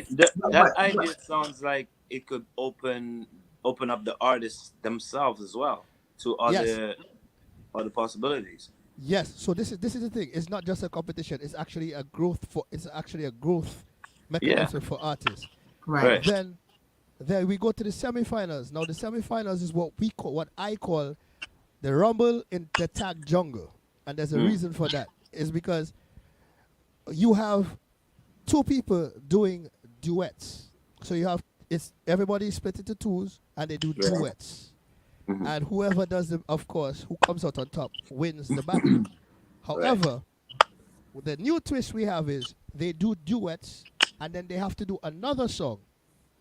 that idea sounds like it could open up the artists themselves as well to Yes. other possibilities. Yes. So this is the thing. It's not just a competition. It's actually a growth Yeah. mechanism for artists. Right. Right. Then we go to the semifinals. Now the semifinals is what I call the rumble in the tag jungle, and there's a Mm. reason for that. Is because you have two people doing duets. So you have it's everybody split into twos and they do Right. duets. Mhm. And whoever does them, of course, who comes out on top wins the battle. However, the new twist we have is they do duets and then they have to do another song.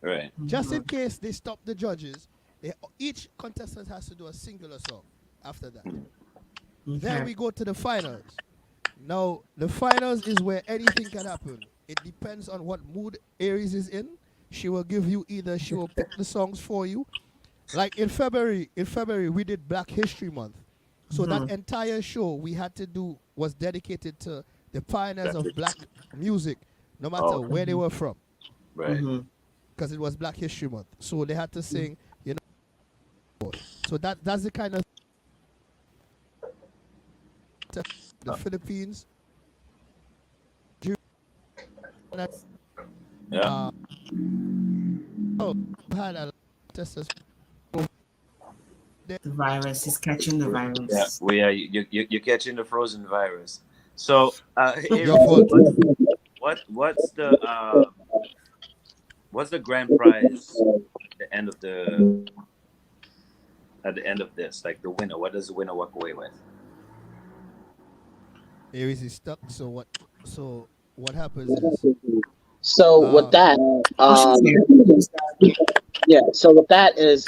Right. Just in case they stop the judges, each contestant has to do a singular song after that. Then Okay. we go to the finals. Now, the finals is where anything can happen. It depends on what mood Aries is in. She will pick the songs for you. Like in February we did Black History Month. So that entire show we had to do was dedicated to the pioneers of black music, no matter Oh, where they were from, right. Mhm. because it was Black History Month. So they had to sing, So that's the kind of the Philippines. Yeah. Uh, had a lot of testers. The virus. He's catching the Yeah. virus. You're catching the frozen virus. So, Your Aries, fault. what's the grand prize at the end of this? Like the winner, what does the winner walk away with? Aries is stuck. So what happens is So with that, Oh, she's here. yeah. So with that is,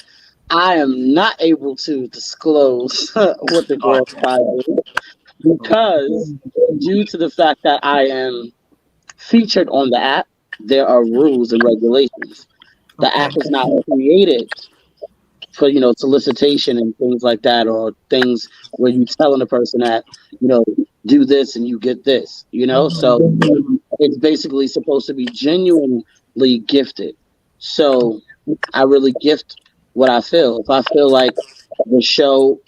I am not able to disclose what the Oh, grand prize is because due to the fact that I am featured on the app, there are rules and regulations. The Okay. app is not created for solicitation and things like that, or things where you telling the person that do this and you get this. So it's basically supposed to be genuinely gifted. So I really gift what I feel. If I feel like the show,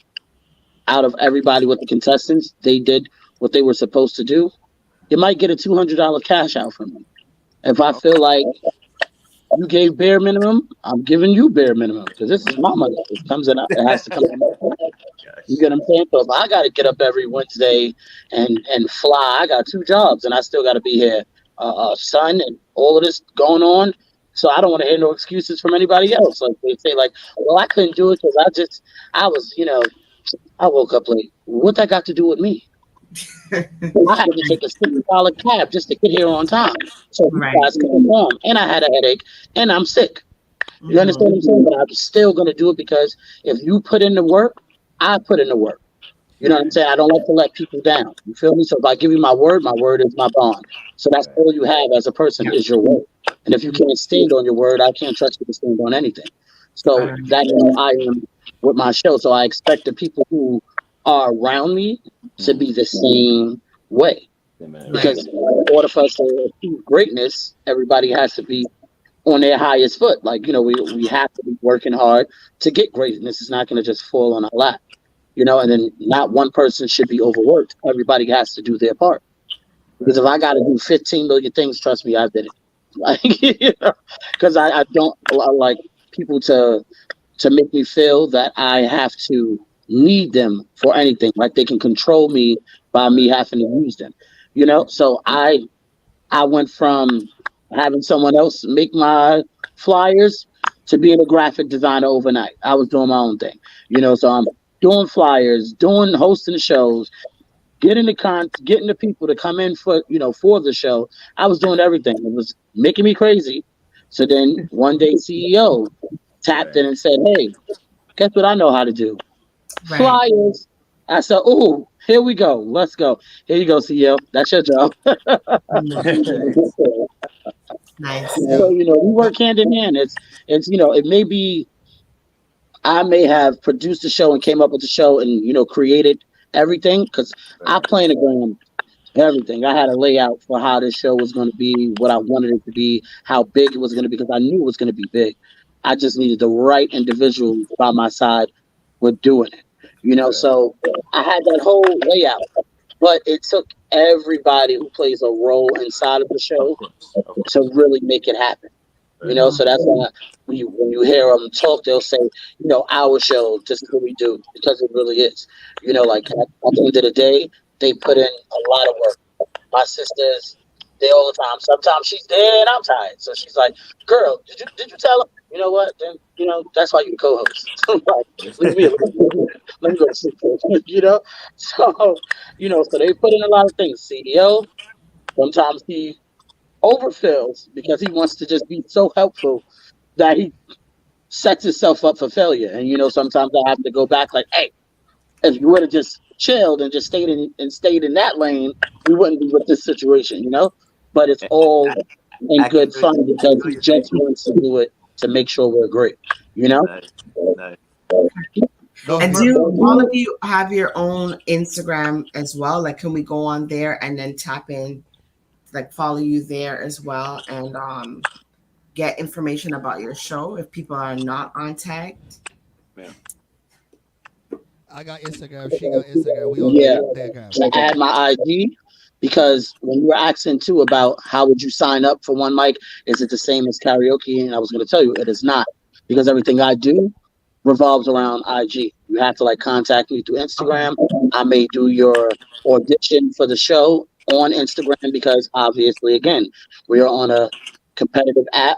out of everybody with the contestants, they did what they were supposed to do, you might get a $200 cash out from me. If I feel like you gave bare minimum, I'm giving you bare minimum, because this is my money. It comes in, it has to come in. You get what I'm saying? So if I got to get up every Wednesday and fly, I got 2 jobs and I still got to be here, son, and all of this going on. So I don't want to hear no excuses from anybody else. Like they say, like, well, I couldn't do it because I was, I woke up late. What that got to do with me? I had to take a $60 cab just to get here on time. So you guys can perform. And I had a headache and I'm sick. You understand what I'm saying? But I'm still going to do it, because if you put in the work, I put in the work. You know what I'm saying? I don't like to let people down. You feel me? So if I give you my word is my bond. So that's all you have as a person is your word. And if you can't stand on your word, I can't trust you to stand on anything. So that's how I am with my show. So I expect the people who are around me to be the same way. Because in order for us to achieve greatness, everybody has to be on their highest foot. Like, we have to be working hard to get greatness. It's not going to just fall on our lap. And then not one person should be overworked. Everybody has to do their part. Because if I got to do 15 million things, trust me, I did it. Like, because I don't like people to make me feel that I have to need them for anything. Like they can control me by me having to use them. So I went from having someone else make my flyers to being a graphic designer overnight. I was doing my own thing. So I'm doing flyers, hosting the shows, getting the people to come in for the show. I was doing everything. It was making me crazy. So then one day CEO tapped in and said, "Hey, guess what I know how to do? Flyers." I said, "Oh, here we go. Let's go. Here you go, CEO. That's your job." Nice. So we work hand in hand. It's it may be I may have produced the show and came up with the show and created everything, because I planogram everything. I had a layout for how this show was going to be, what I wanted it to be, how big it was going to be, because I knew it was going to be big. I just needed the right individual by my side with doing it. So I had that whole layout, but it took everybody who plays a role inside of the show to really make it happen. So that's why when you hear them talk, they'll say, our show, this is what we do, because it really is. Like at the end of the day, they put in a lot of work. My sisters, they all the time. Sometimes she's there and I'm tired, so she's like, "Girl, did you tell her?" You know what? Then that's why you co-host. Like, leave me alone. Let me go to sleep. So so they put in a lot of things. CEO, sometimes he overfills because he wants to just be so helpful that he sets himself up for failure. And sometimes I have to go back like, "Hey, if you would have just chilled and just stayed in that lane, we wouldn't be with this situation." But it's all in good fun, because he just wants to do it to make sure we're great. Nice. And do all of you have your own Instagram as well? Like, can we go on there and then tap in, like follow you there as well, and get information about your show if people are not on tagged? Yeah. I got Instagram. She got Instagram. We all got Instagram. To add my IG, because when you were asking too about how would you sign up for one mic, is it the same as karaoke? And I was going to tell you it is not, because everything I do revolves around IG. You have to contact me through Instagram. I may do your audition for the show on Instagram, because obviously, again, we are on a competitive app.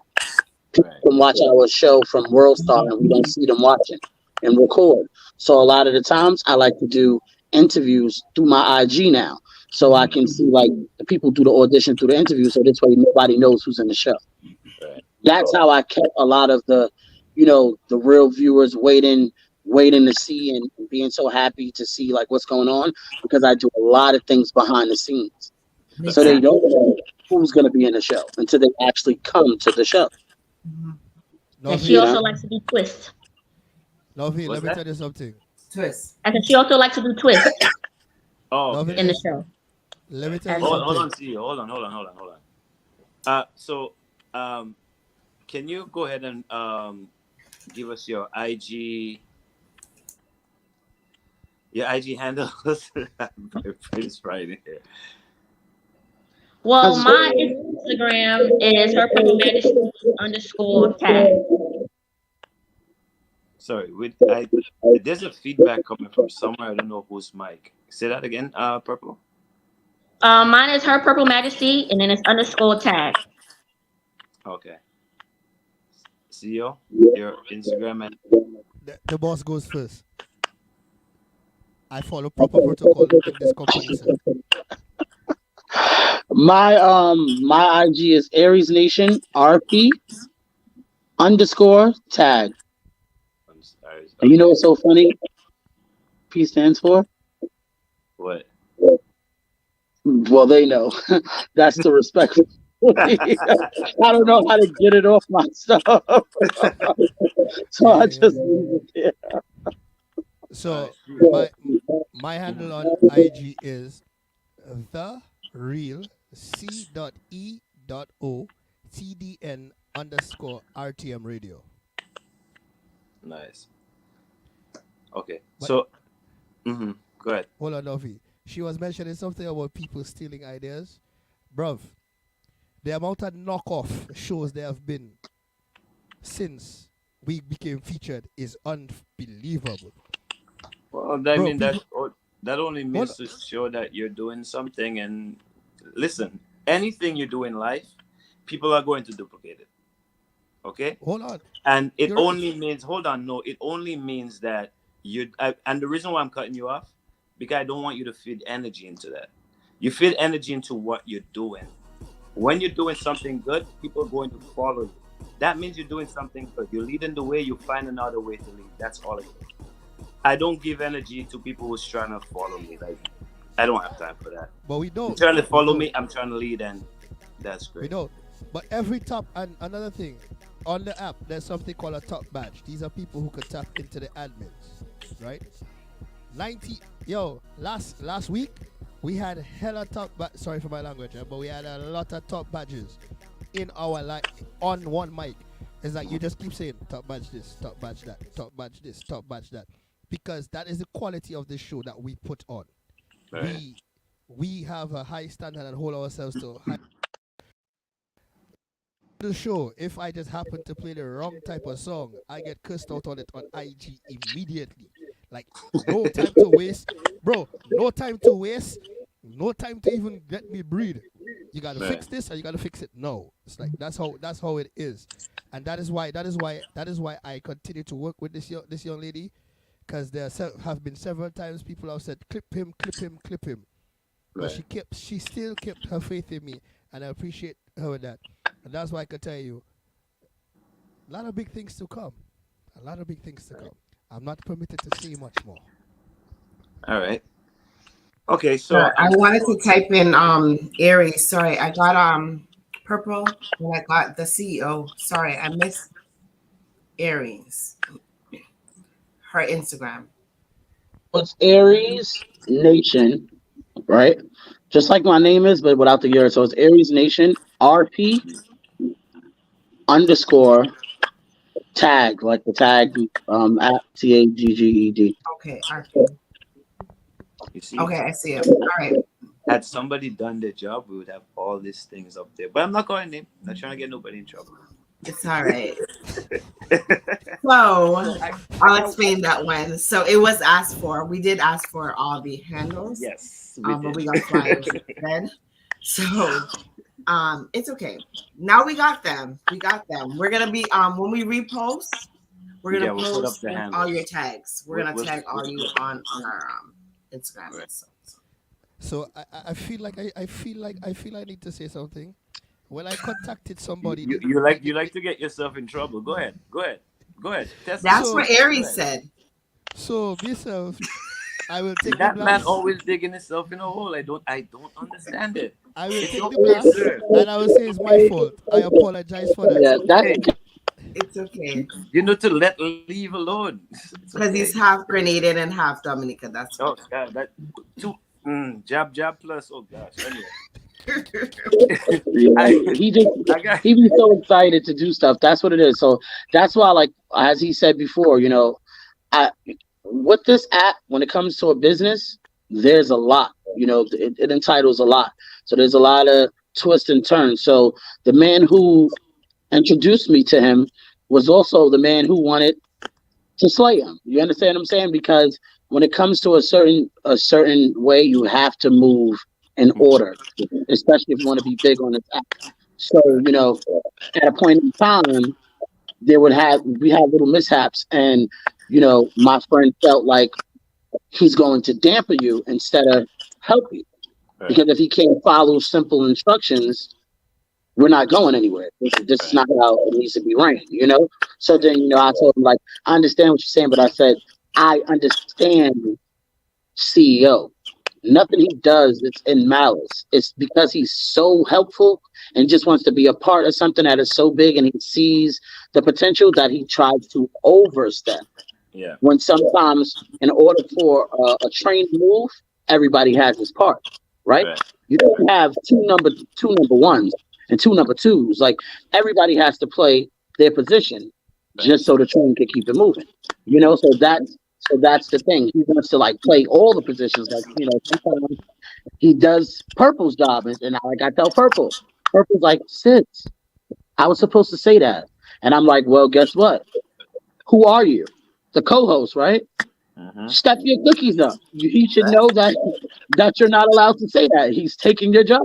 People can watch our show from WorldStar and we don't see them watching and record. So a lot of the times I like to do interviews through my IG now, so I can see the people do the audition through the interview, so this way nobody knows who's in the show. That's how I kept a lot of the the real viewers waiting to see and being so happy to see what's going on, because I do a lot of things behind the scenes. So they don't know who's going to be in the show until they actually come to the show. And she also likes to be twist. Novi, What's let me that? tell you something. Twist. I said she also likes to do twists Oh, Novi, okay. in the show. let me tell you As well. Hold something. on, see. Hold on. So, um, can you go ahead and give us your IG handles? It's Friday here. Well, That's my Instagram is her purple majesty underscore tag. Sorry, there's a feedback coming from somewhere. I don't know whose mic. Say that again. Purple. Mine is her purple majesty, and then it's underscore tag. Okay. CEO, your Instagram and The boss goes first. I follow proper protocol in this company, sir. my IG is Aries Nation RP underscore tag. And you know okay. what's so funny? P stands for? What? Well, they know. That's the respect. I don't know how to get it off my stuff. So Yeah, I yeah, just yeah. leave it So CEO. my handle on IG is the real C.E.O TDN underscore RTM radio. Nice. Okay. But So, go ahead. hold on, Novi. She was mentioning something about people stealing ideas. Bruv, the amount of knockoff shows there have been since we became featured is unbelievable. Well, I Bro, mean people that only hold means to show that you're doing something. And listen, anything you do in life, people are going to duplicate it. Okay. hold on. And it You're right. only means, hold on, no, it only means that and the reason why I'm cutting you off, because I don't want you to feed energy into that. You feed energy into what you're doing. When you're doing something good, people are going to follow you. That means you're doing something good. You're leading the way, you find another way to lead. That's all it is. I don't give energy to people who's trying to follow me. Like, I don't have time for that. But we You're don't. trying to We follow don't. me, I'm trying to lead, and that's We great. don't. But every top and another thing, on the app, there's something called a top badge. These are people who could tap into the admins, right? 90 yo, last week we had hella top sorry for my language, but we had a lot of top badges in our on one mic. It's like you just keep saying top badge this, top badge that, top badge this, top badge that. Because that is the quality of the show that we put on. Right. We have a high standard and hold ourselves to high the show. If I just happen to play the wrong type of song, I get cursed out on it on IG immediately. Like, no time to waste, bro. No time to waste. No time to even let me breathe. You gotta Right. fix this or you gotta fix it. No, it's like that's how it is, and that is why I continue to work with this young lady, because there have been several times people have said clip him, clip him, clip him, but Right. she still kept her faith in me, and I appreciate her with that, and that's why I can tell you a lot of big things to come, a lot of big things to come. I'm not permitted to say much more. All right. Okay, so Sure. I wanted to type in Aries. Sorry, I got purple and I got the CEO. Sorry, I missed Aries. Her Instagram. It's Aries Nation, right? Just like my name is, but without the year. So it's Aries Nation RP underscore tag, like the tag at TAGGED. Okay, RP. you see, Okay, I see it. All right. had somebody done their job, we would have all these things up there. But I'm not calling name. Not trying to get nobody in trouble. It's all right. So I'll explain that one. So it was asked for. We did ask for all the handles. Yes, we But we did. got flyers instead. So it's okay. Now we got them. We got them. We're gonna be when we repost, we're gonna Yeah, we'll put up post the with handles. all your tags. We're gonna We'll- tag all you on our Instagram. Right. So I feel like I need to say something. When I contacted somebody, You like to get yourself in trouble. Go ahead. Test That's it. So- what Aries said. so myself, I will take the That man blast. always digging himself in a hole. I don't understand it. I will It's take your the place, blast, sir. and I will say it's my fault. I apologize for that. Yeah, Hey, It's okay. You know to let leave alone. It's Because okay. he's half Grenadian and half Dominica. That's Oh what. God, that two jab plus. Oh gosh. Anyway, Yeah, I he just I got he be so excited to do stuff. That's what it is. So that's why, like as he said before, I with this app when it comes to a business, there's a lot. It entitles a lot. So there's a lot of twists and turns. So the man who introduced me to him was also the man who wanted to slay him. You understand what I'm saying? Because when it comes to a certain way, you have to move in order, especially if you want to be big on this app. So, at a point in time, we had little mishaps, and my friend felt like he's going to dampen you instead of help you. right, Because if he can't follow simple instructions, we're not going anywhere. This is right, not how it needs to be ran. So then, I told him, like, I understand what you're saying, but I said, I understand CEO. Nothing he does is in malice. It's because he's so helpful and just wants to be a part of something that is so big, and he sees the potential that he tries to overstep. yeah, When sometimes, in order for a train to move, everybody has his part, right? right, You don't have two number ones and two number twos. Like, everybody has to play their position just thanks. so the train can keep it moving. So that's the thing. He wants to like play all the positions. Like, sometimes he does Purple's job, and I tell Purple's like, sis, I was supposed to say that, and I'm like, well, guess what? Who are you? The co-host, right? Mm-hmm. Step your cookies up. He should know that you're not allowed to say that. He's taking your job.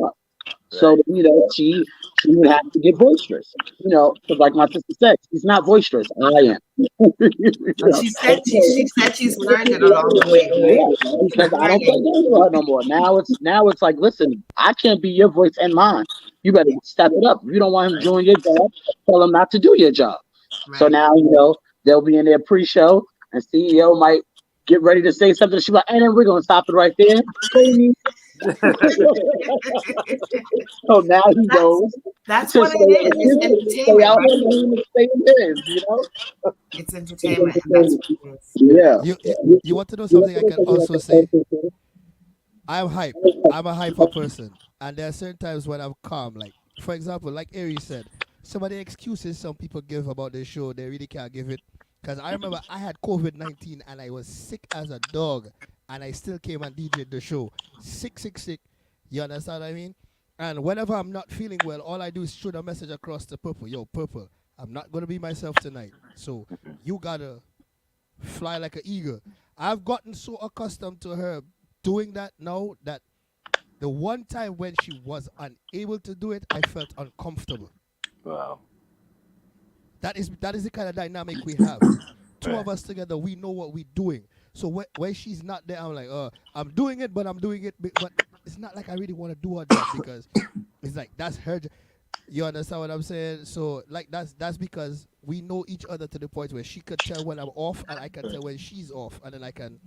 So Right. she would have to get boisterous. Because like my sister said, she's not boisterous. I am. But she said she's learned it along the way, right? Yeah, She's because I don't play learning. games with her no more. Now it's like, listen, I can't be your voice and mine. You better step it up. If you don't want him Right. doing your job, tell him not to do your job. So Right. now, they'll be in their pre-show, and CEO might get ready to say something. She's like, and then we're gonna stop it right there. So now he that's knows that's to what stay it is. It's out entertainment, right? and stay in his. It's entertainment, and that's what it is. Yeah. You want to know something I can also say? I'm hype. I'm a hyper person. And there are certain times when I'm calm. Like, for example, like Ari said, some of the excuses some people give about the show, they really can't give it. Because I remember I had COVID-19 and I was sick as a dog. And I still came and DJed the show. Sick, sick, sick. You understand what I mean? And whenever I'm not feeling well, all I do is shoot a message across to Purple. Yo, Purple, I'm not going to be myself tonight. So you got to fly like an eagle. I've gotten so accustomed to her doing that now that the one time when she was unable to do it, I felt uncomfortable. Wow. That is the kind of dynamic we have. Two Right. of us together, we know what we're doing. So when she's not there, I'm like, I'm doing it, but I'm doing it, but it's not like I really want to do her job because it's like that's her. You understand what I'm saying? So like that's because we know each other to the point where she could tell when I'm off and I can tell when she's off, and then I can.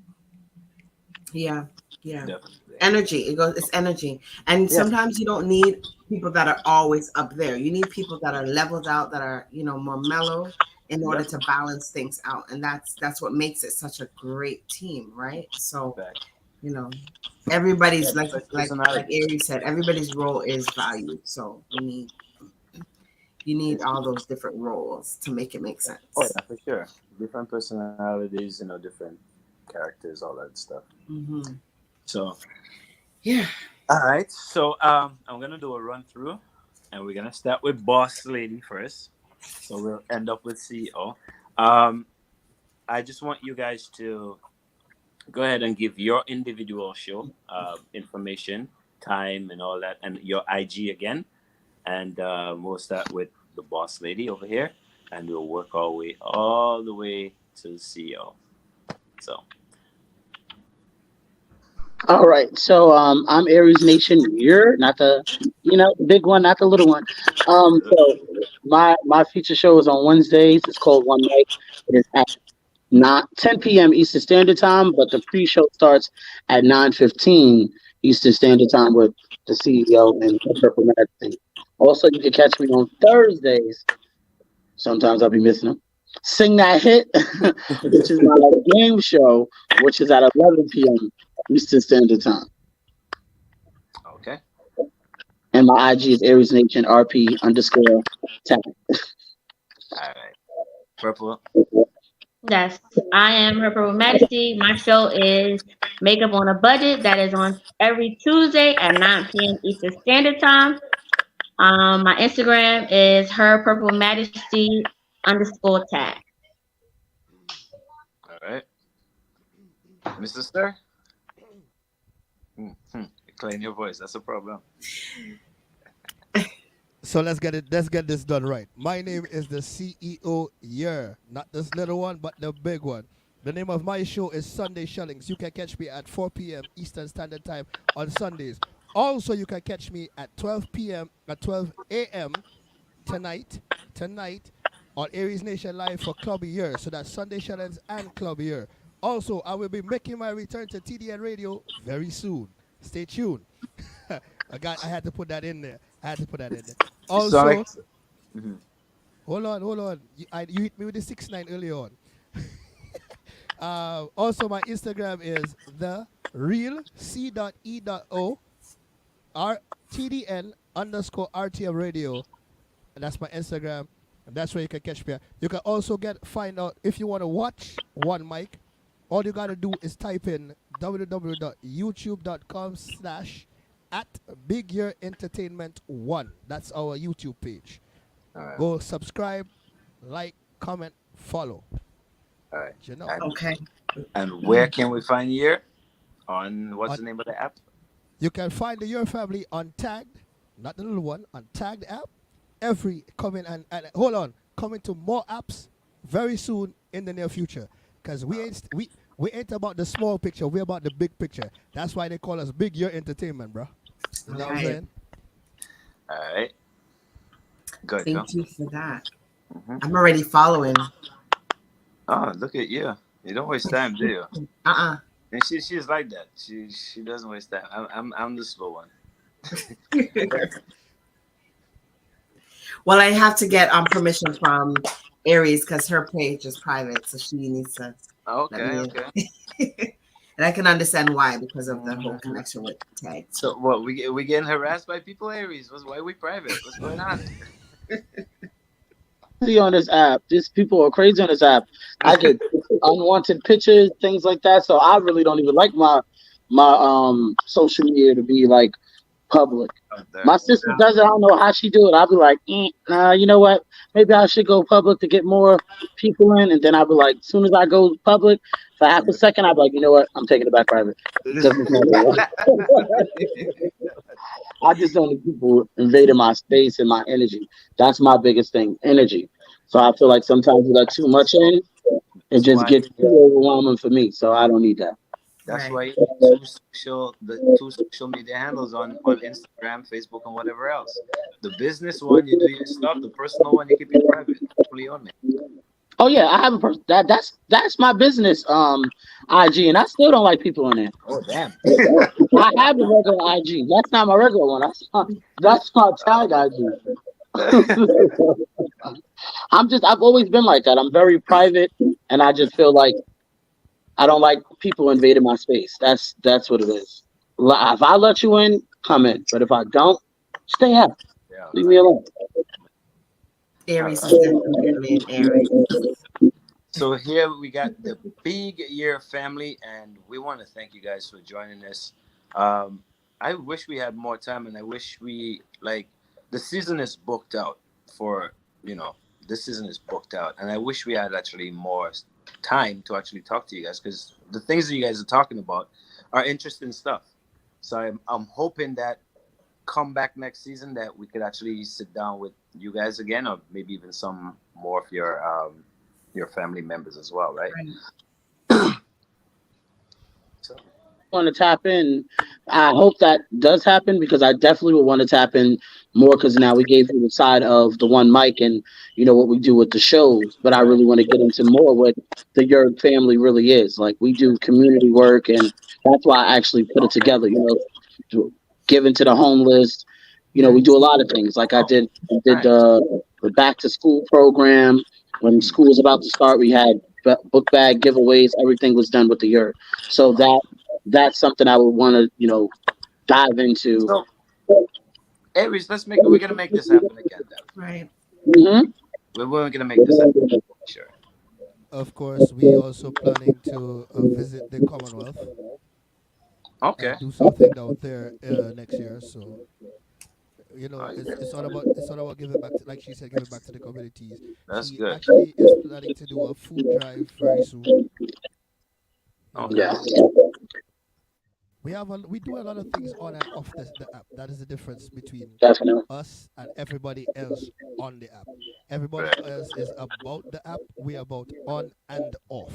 Yeah, yeah. Definitely. Energy. It's energy. And Yeah. sometimes you don't need people that are always up there. You need people that are leveled out, that are, more mellow in order Yep. to balance things out. And that's what makes it such a great team, right? So, Back. you know, Yeah, everybody's different like personality. Ari said, everybody's role is valued. So you need all those different roles to make it make Oh sense. yeah, for sure. Different personalities, different characters, all that stuff. Hmm. So, Yeah. all right. So, I'm gonna do a run through, and we're gonna start with Boss Lady first. So we'll end up with CEO. Um, I just want you guys to go ahead and give your individual show information, time, and all that, and your IG again. And we'll start with the Boss Lady over here, and we'll work our way all the way to the CEO. So, All right. So I'm Aries Nation. You're not the big one, not the little one. So my feature show is on Wednesdays. It's called One Night. It is at not 10 p.m. Eastern Standard Time, but the pre-show starts at 9:15 Eastern Standard Time with the CEO and the Purple Magazine. Also, you can catch me on Thursdays Sometimes I'll be missing them. Sing That Hit, which is my game show, which is at 11 p.m. Eastern Standard Time. Okay. And my IG is Aries Nation RP _ tag. All right. Purple. Yes, I am Her Purple Majesty. My show is Makeup on a Budget. That is on every Tuesday at 9 p.m. Eastern Standard Time. My Instagram is Her Purple Majesty _tag. All right. Mr. Sir? Clean your voice. That's a problem. So let's get this done right. My name is the CEO Year, not this little one, but the big one. The name of my show is Sunday Shellings. You can catch me at 4 p.m. Eastern Standard Time on Sundays. Also, you can catch me at 12 a.m. tonight on Aries Nation Live for Club Year. So that's Sunday Shellings and Club Year. Also, I will be making my return to TDN Radio very soon. Stay tuned. I had to put that in there. Also, hold on. You hit me with the 6ix9ine early on. Also, my Instagram is the real C.E.O TDN _RTM radio. And that's my Instagram. And that's where you can catch me at. You can also find out if you want to watch One Mic. All you got to do is type in www.youtube.com/@BigYearEntertainment1. That's our YouTube page. Right. Go subscribe, like, comment, follow. All right. You know. Okay. And where can we find you? On what's the name of the app? You can find the Your Family on Tagged, not the little one, on Tagged app. Coming to more apps very soon in the near future. Because we ain't about the small picture, we're about the big picture. That's why they call us Big Year Entertainment, bro. You know what I'm saying? All right. Good. Thank you for that. I'm already following. Oh, look at you. You don't waste time, do you? And she's like that. She doesn't waste time. I'm the slow one. Well, I have to get permission from Aries because her page is private, so she needs to. Okay. And I can understand why because of the whole connection with tag. So what? We getting harassed by people, Aries? Why are we private? What's going on? On this app, these people are crazy on this app. I get unwanted pictures, things like that. So I really don't even like my social media to be like public. My sister does it. I don't know how she do it. I'll be like, nah, you know what? Maybe I should go public to get more people in. And then I'll be like, as soon as I go public, for half a second, I'll be like, you know what? I'm taking it back private. I just don't need people invading my space and my energy. That's my biggest thing, energy. So I feel like sometimes you let too much in, it just gets too overwhelming for me. So I don't need that. That's why the two social media handles on Instagram, Facebook, and whatever else. The business one, you do your stuff. The personal one, you keep it private. Fully on it. Oh yeah, I have a that's my business IG, and I still don't like people in there. Oh damn! I have a regular IG. That's not my regular one. That's my tag IG. I've always been like that. I'm very private, and I just feel like I don't like people invading my space. That's what it is. If I let you in, come in. But if I don't, stay out. Yeah, leave me alone. Aries is definitely an Aries. So here we got the Big Year family, and we want to thank you guys for joining us. I wish we had more time, and I wish the season is booked out this season is booked out, and I wish we had actually more time to actually talk to you guys, because the things that you guys are talking about are interesting stuff. So I'm hoping that come back next season that we could actually sit down with you guys again, or maybe even some more of your family members as well, right? So want to tap in. I hope that does happen, because I definitely would want to tap in more, because now we gave you the side of the One Mic and what we do with the shows, but I really want to get into more what the Yerg family really is. Like, we do community work, and that's why I actually put it together, giving to the homeless. We do a lot of things. Like I did the back to school program. When school was about to start, we had book bag giveaways. Everything was done with the yurt. So that's something I would want to dive into. So, Aries, we're gonna make this happen again, then. Right. Mm-hmm. We're gonna make this happen. Sure. Of course, we also planning to visit the Commonwealth Okay. and do something down there next year. So Oh, yeah. it's all about giving back to, like she said, giving back to the communities. That's She good. actually is planning to do a food drive very soon. You know, Okay. Yeah. we do a lot of things on and off the app. That is the difference between Definitely. us and everybody else on the app. Everybody Right. else is about the app. We about on and off.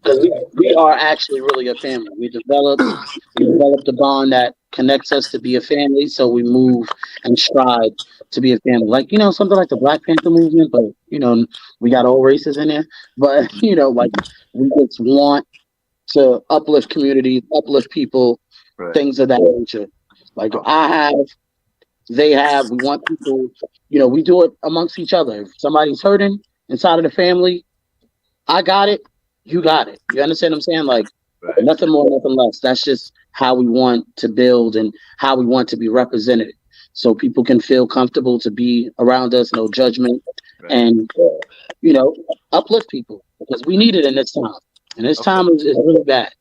Because we are actually really a family. We developed a bond that connects us to be a family, so we move and strive to be a family. Like, something like the Black Panther movement, but we got all races in there. But like, we just want to uplift communities, uplift people, Right. things of that nature. Like I have, they have, we want people, we do it amongst each other. If somebody's hurting inside of the family, I got it, you got it. You understand what I'm saying? Like, Right. nothing more, nothing less. That's just how we want to build and how we want to be represented. So people can feel comfortable to be around us, no judgment, Right. and, uplift people, because we need it in this time. And this Okay. time is really bad.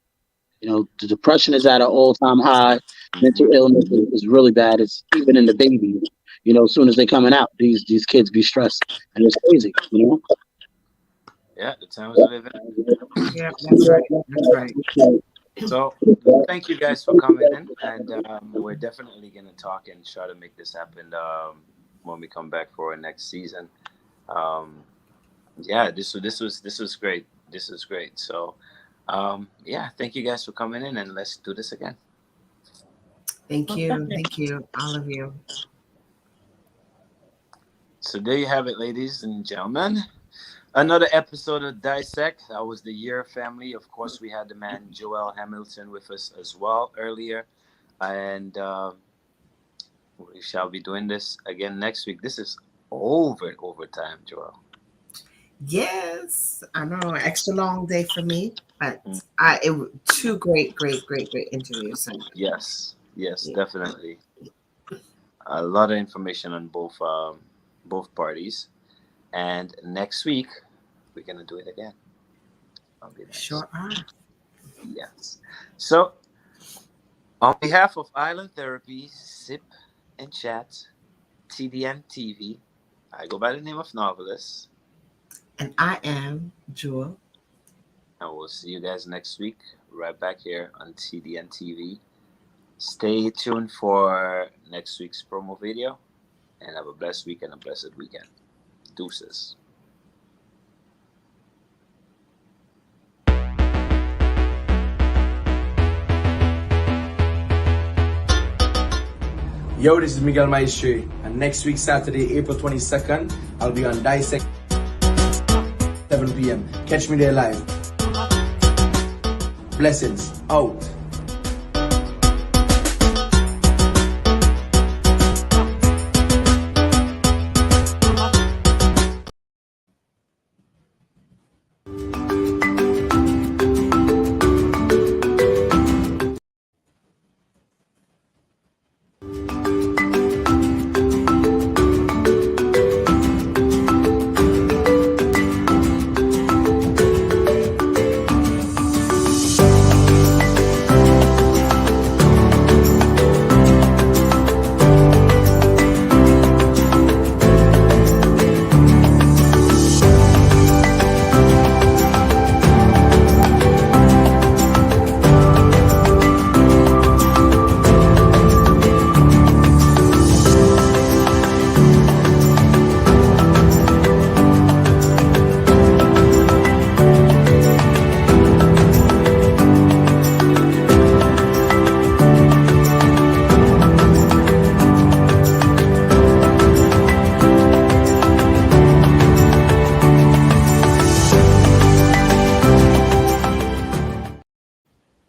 The depression is at an all-time high. Mental illness is really bad. It's even in the baby. As soon as they're coming out, these kids be stressed, and it's crazy. Yeah, the times we live in. Yeah, that's right. That's right. So, thank you guys for coming in, and we're definitely gonna talk and try to make this happen when we come back for our next season. Yeah, this was great. This was great. So, yeah, thank you guys for coming in, and let's do this again. Thank you. Thank you, all of you. So there you have it, ladies and gentlemen. Another episode of Dissect. That was the Year family. Of course, we had the man Joel Hamilton with us as well earlier. And we shall be doing this again next week. This is overtime, Joel. Yes, I know. Extra long day for me, but two great interviews. Yes, Yeah. definitely. A lot of information on both parties. And next week, we're going to do it again. That'll be nice. Sure are. Yes. So, on behalf of Island Therapy, Sip and Chat, TDN TV, I go by the name of Novelist. And I am Jewel. And we'll see you guys next week, right back here on TDN TV. Stay tuned for next week's promo video. And have a blessed week and a blessed weekend. Deuces. Yo, this is Miguel Maestri, and next week, Saturday, April 22nd, I'll be on Dissect, 7 p.m. Catch me there live. Blessings. Out.